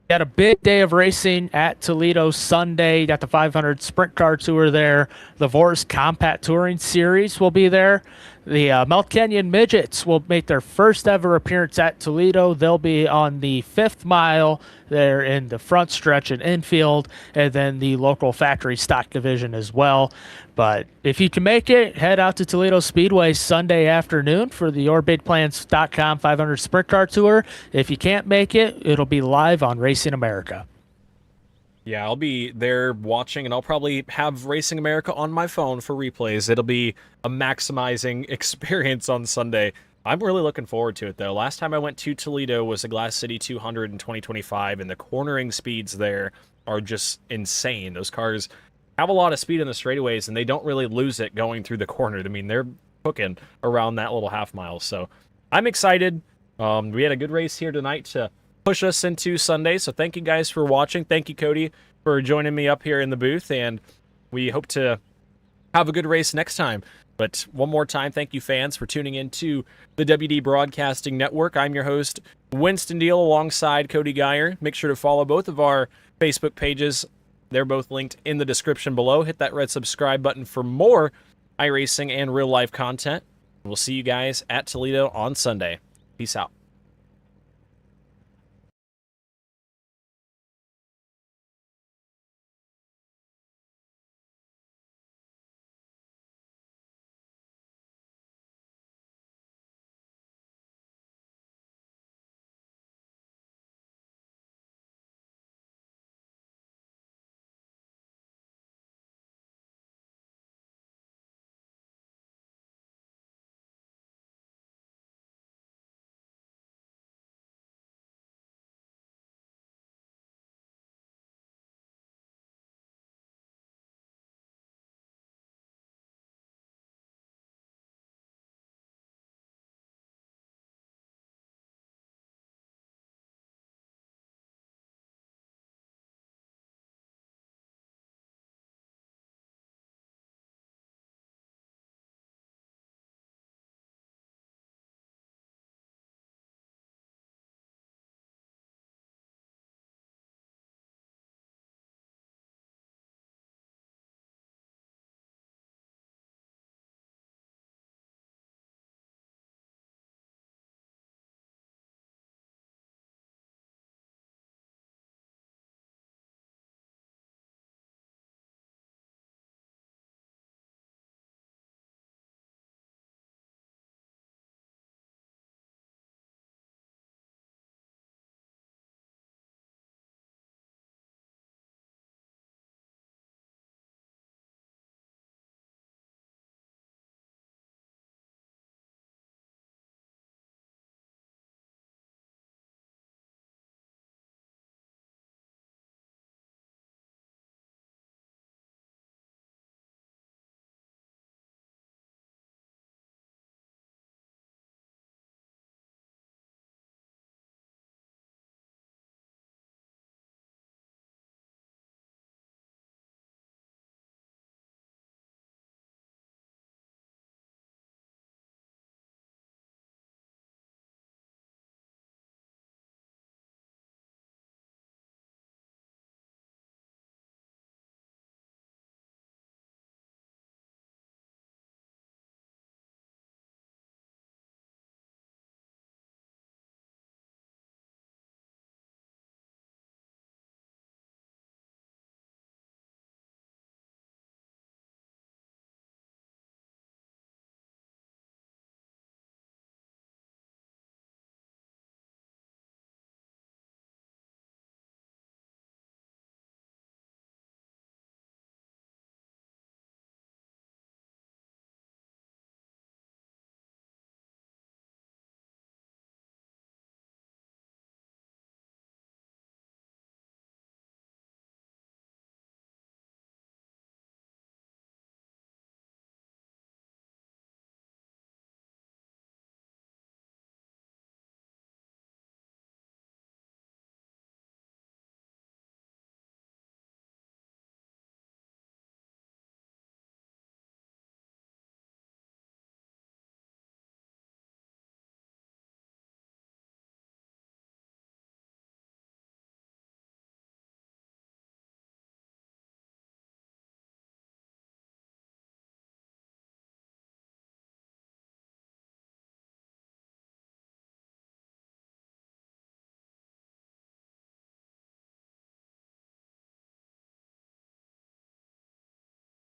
got a big day of racing at Toledo Sunday. Got the 500 Sprint Car Tour there. The Vors Compact Touring Series will be there. The Mount Canyon Midgets will make their first ever appearance at Toledo. They'll be on the 5th mile there in the front stretch and infield, and then the local factory stock division as well. But if you can make it, head out to Toledo Speedway Sunday afternoon for the YourBigPlans.com 500 Sprint Car Tour. If you can't make it, it'll be live on Racing America. Yeah, I'll be there watching, and I'll probably have Racing America on my phone for replays. It'll be a maximizing experience on Sunday. I'm really looking forward to it, though. Last time I went to Toledo was the Glass City 200 in 2025, and the cornering speeds there are just insane. Those cars have a lot of speed in the straightaways, and they don't really lose it going through the corner. I mean, they're cooking around that little half mile, so I'm excited. We had a good race here tonight to push us into Sunday, so thank you guys for watching. Thank you, Cody, for joining me up here in the booth, and we hope to have a good race next time. But one more time, thank you, fans, for tuning in to the WD Broadcasting Network. I'm your host, Winston Deal, alongside Cody Geyer. Make sure to follow both of our Facebook pages. They're both linked in the description below. Hit that red subscribe button for more iRacing and real-life content. We'll see you guys at Toledo on Sunday. Peace out.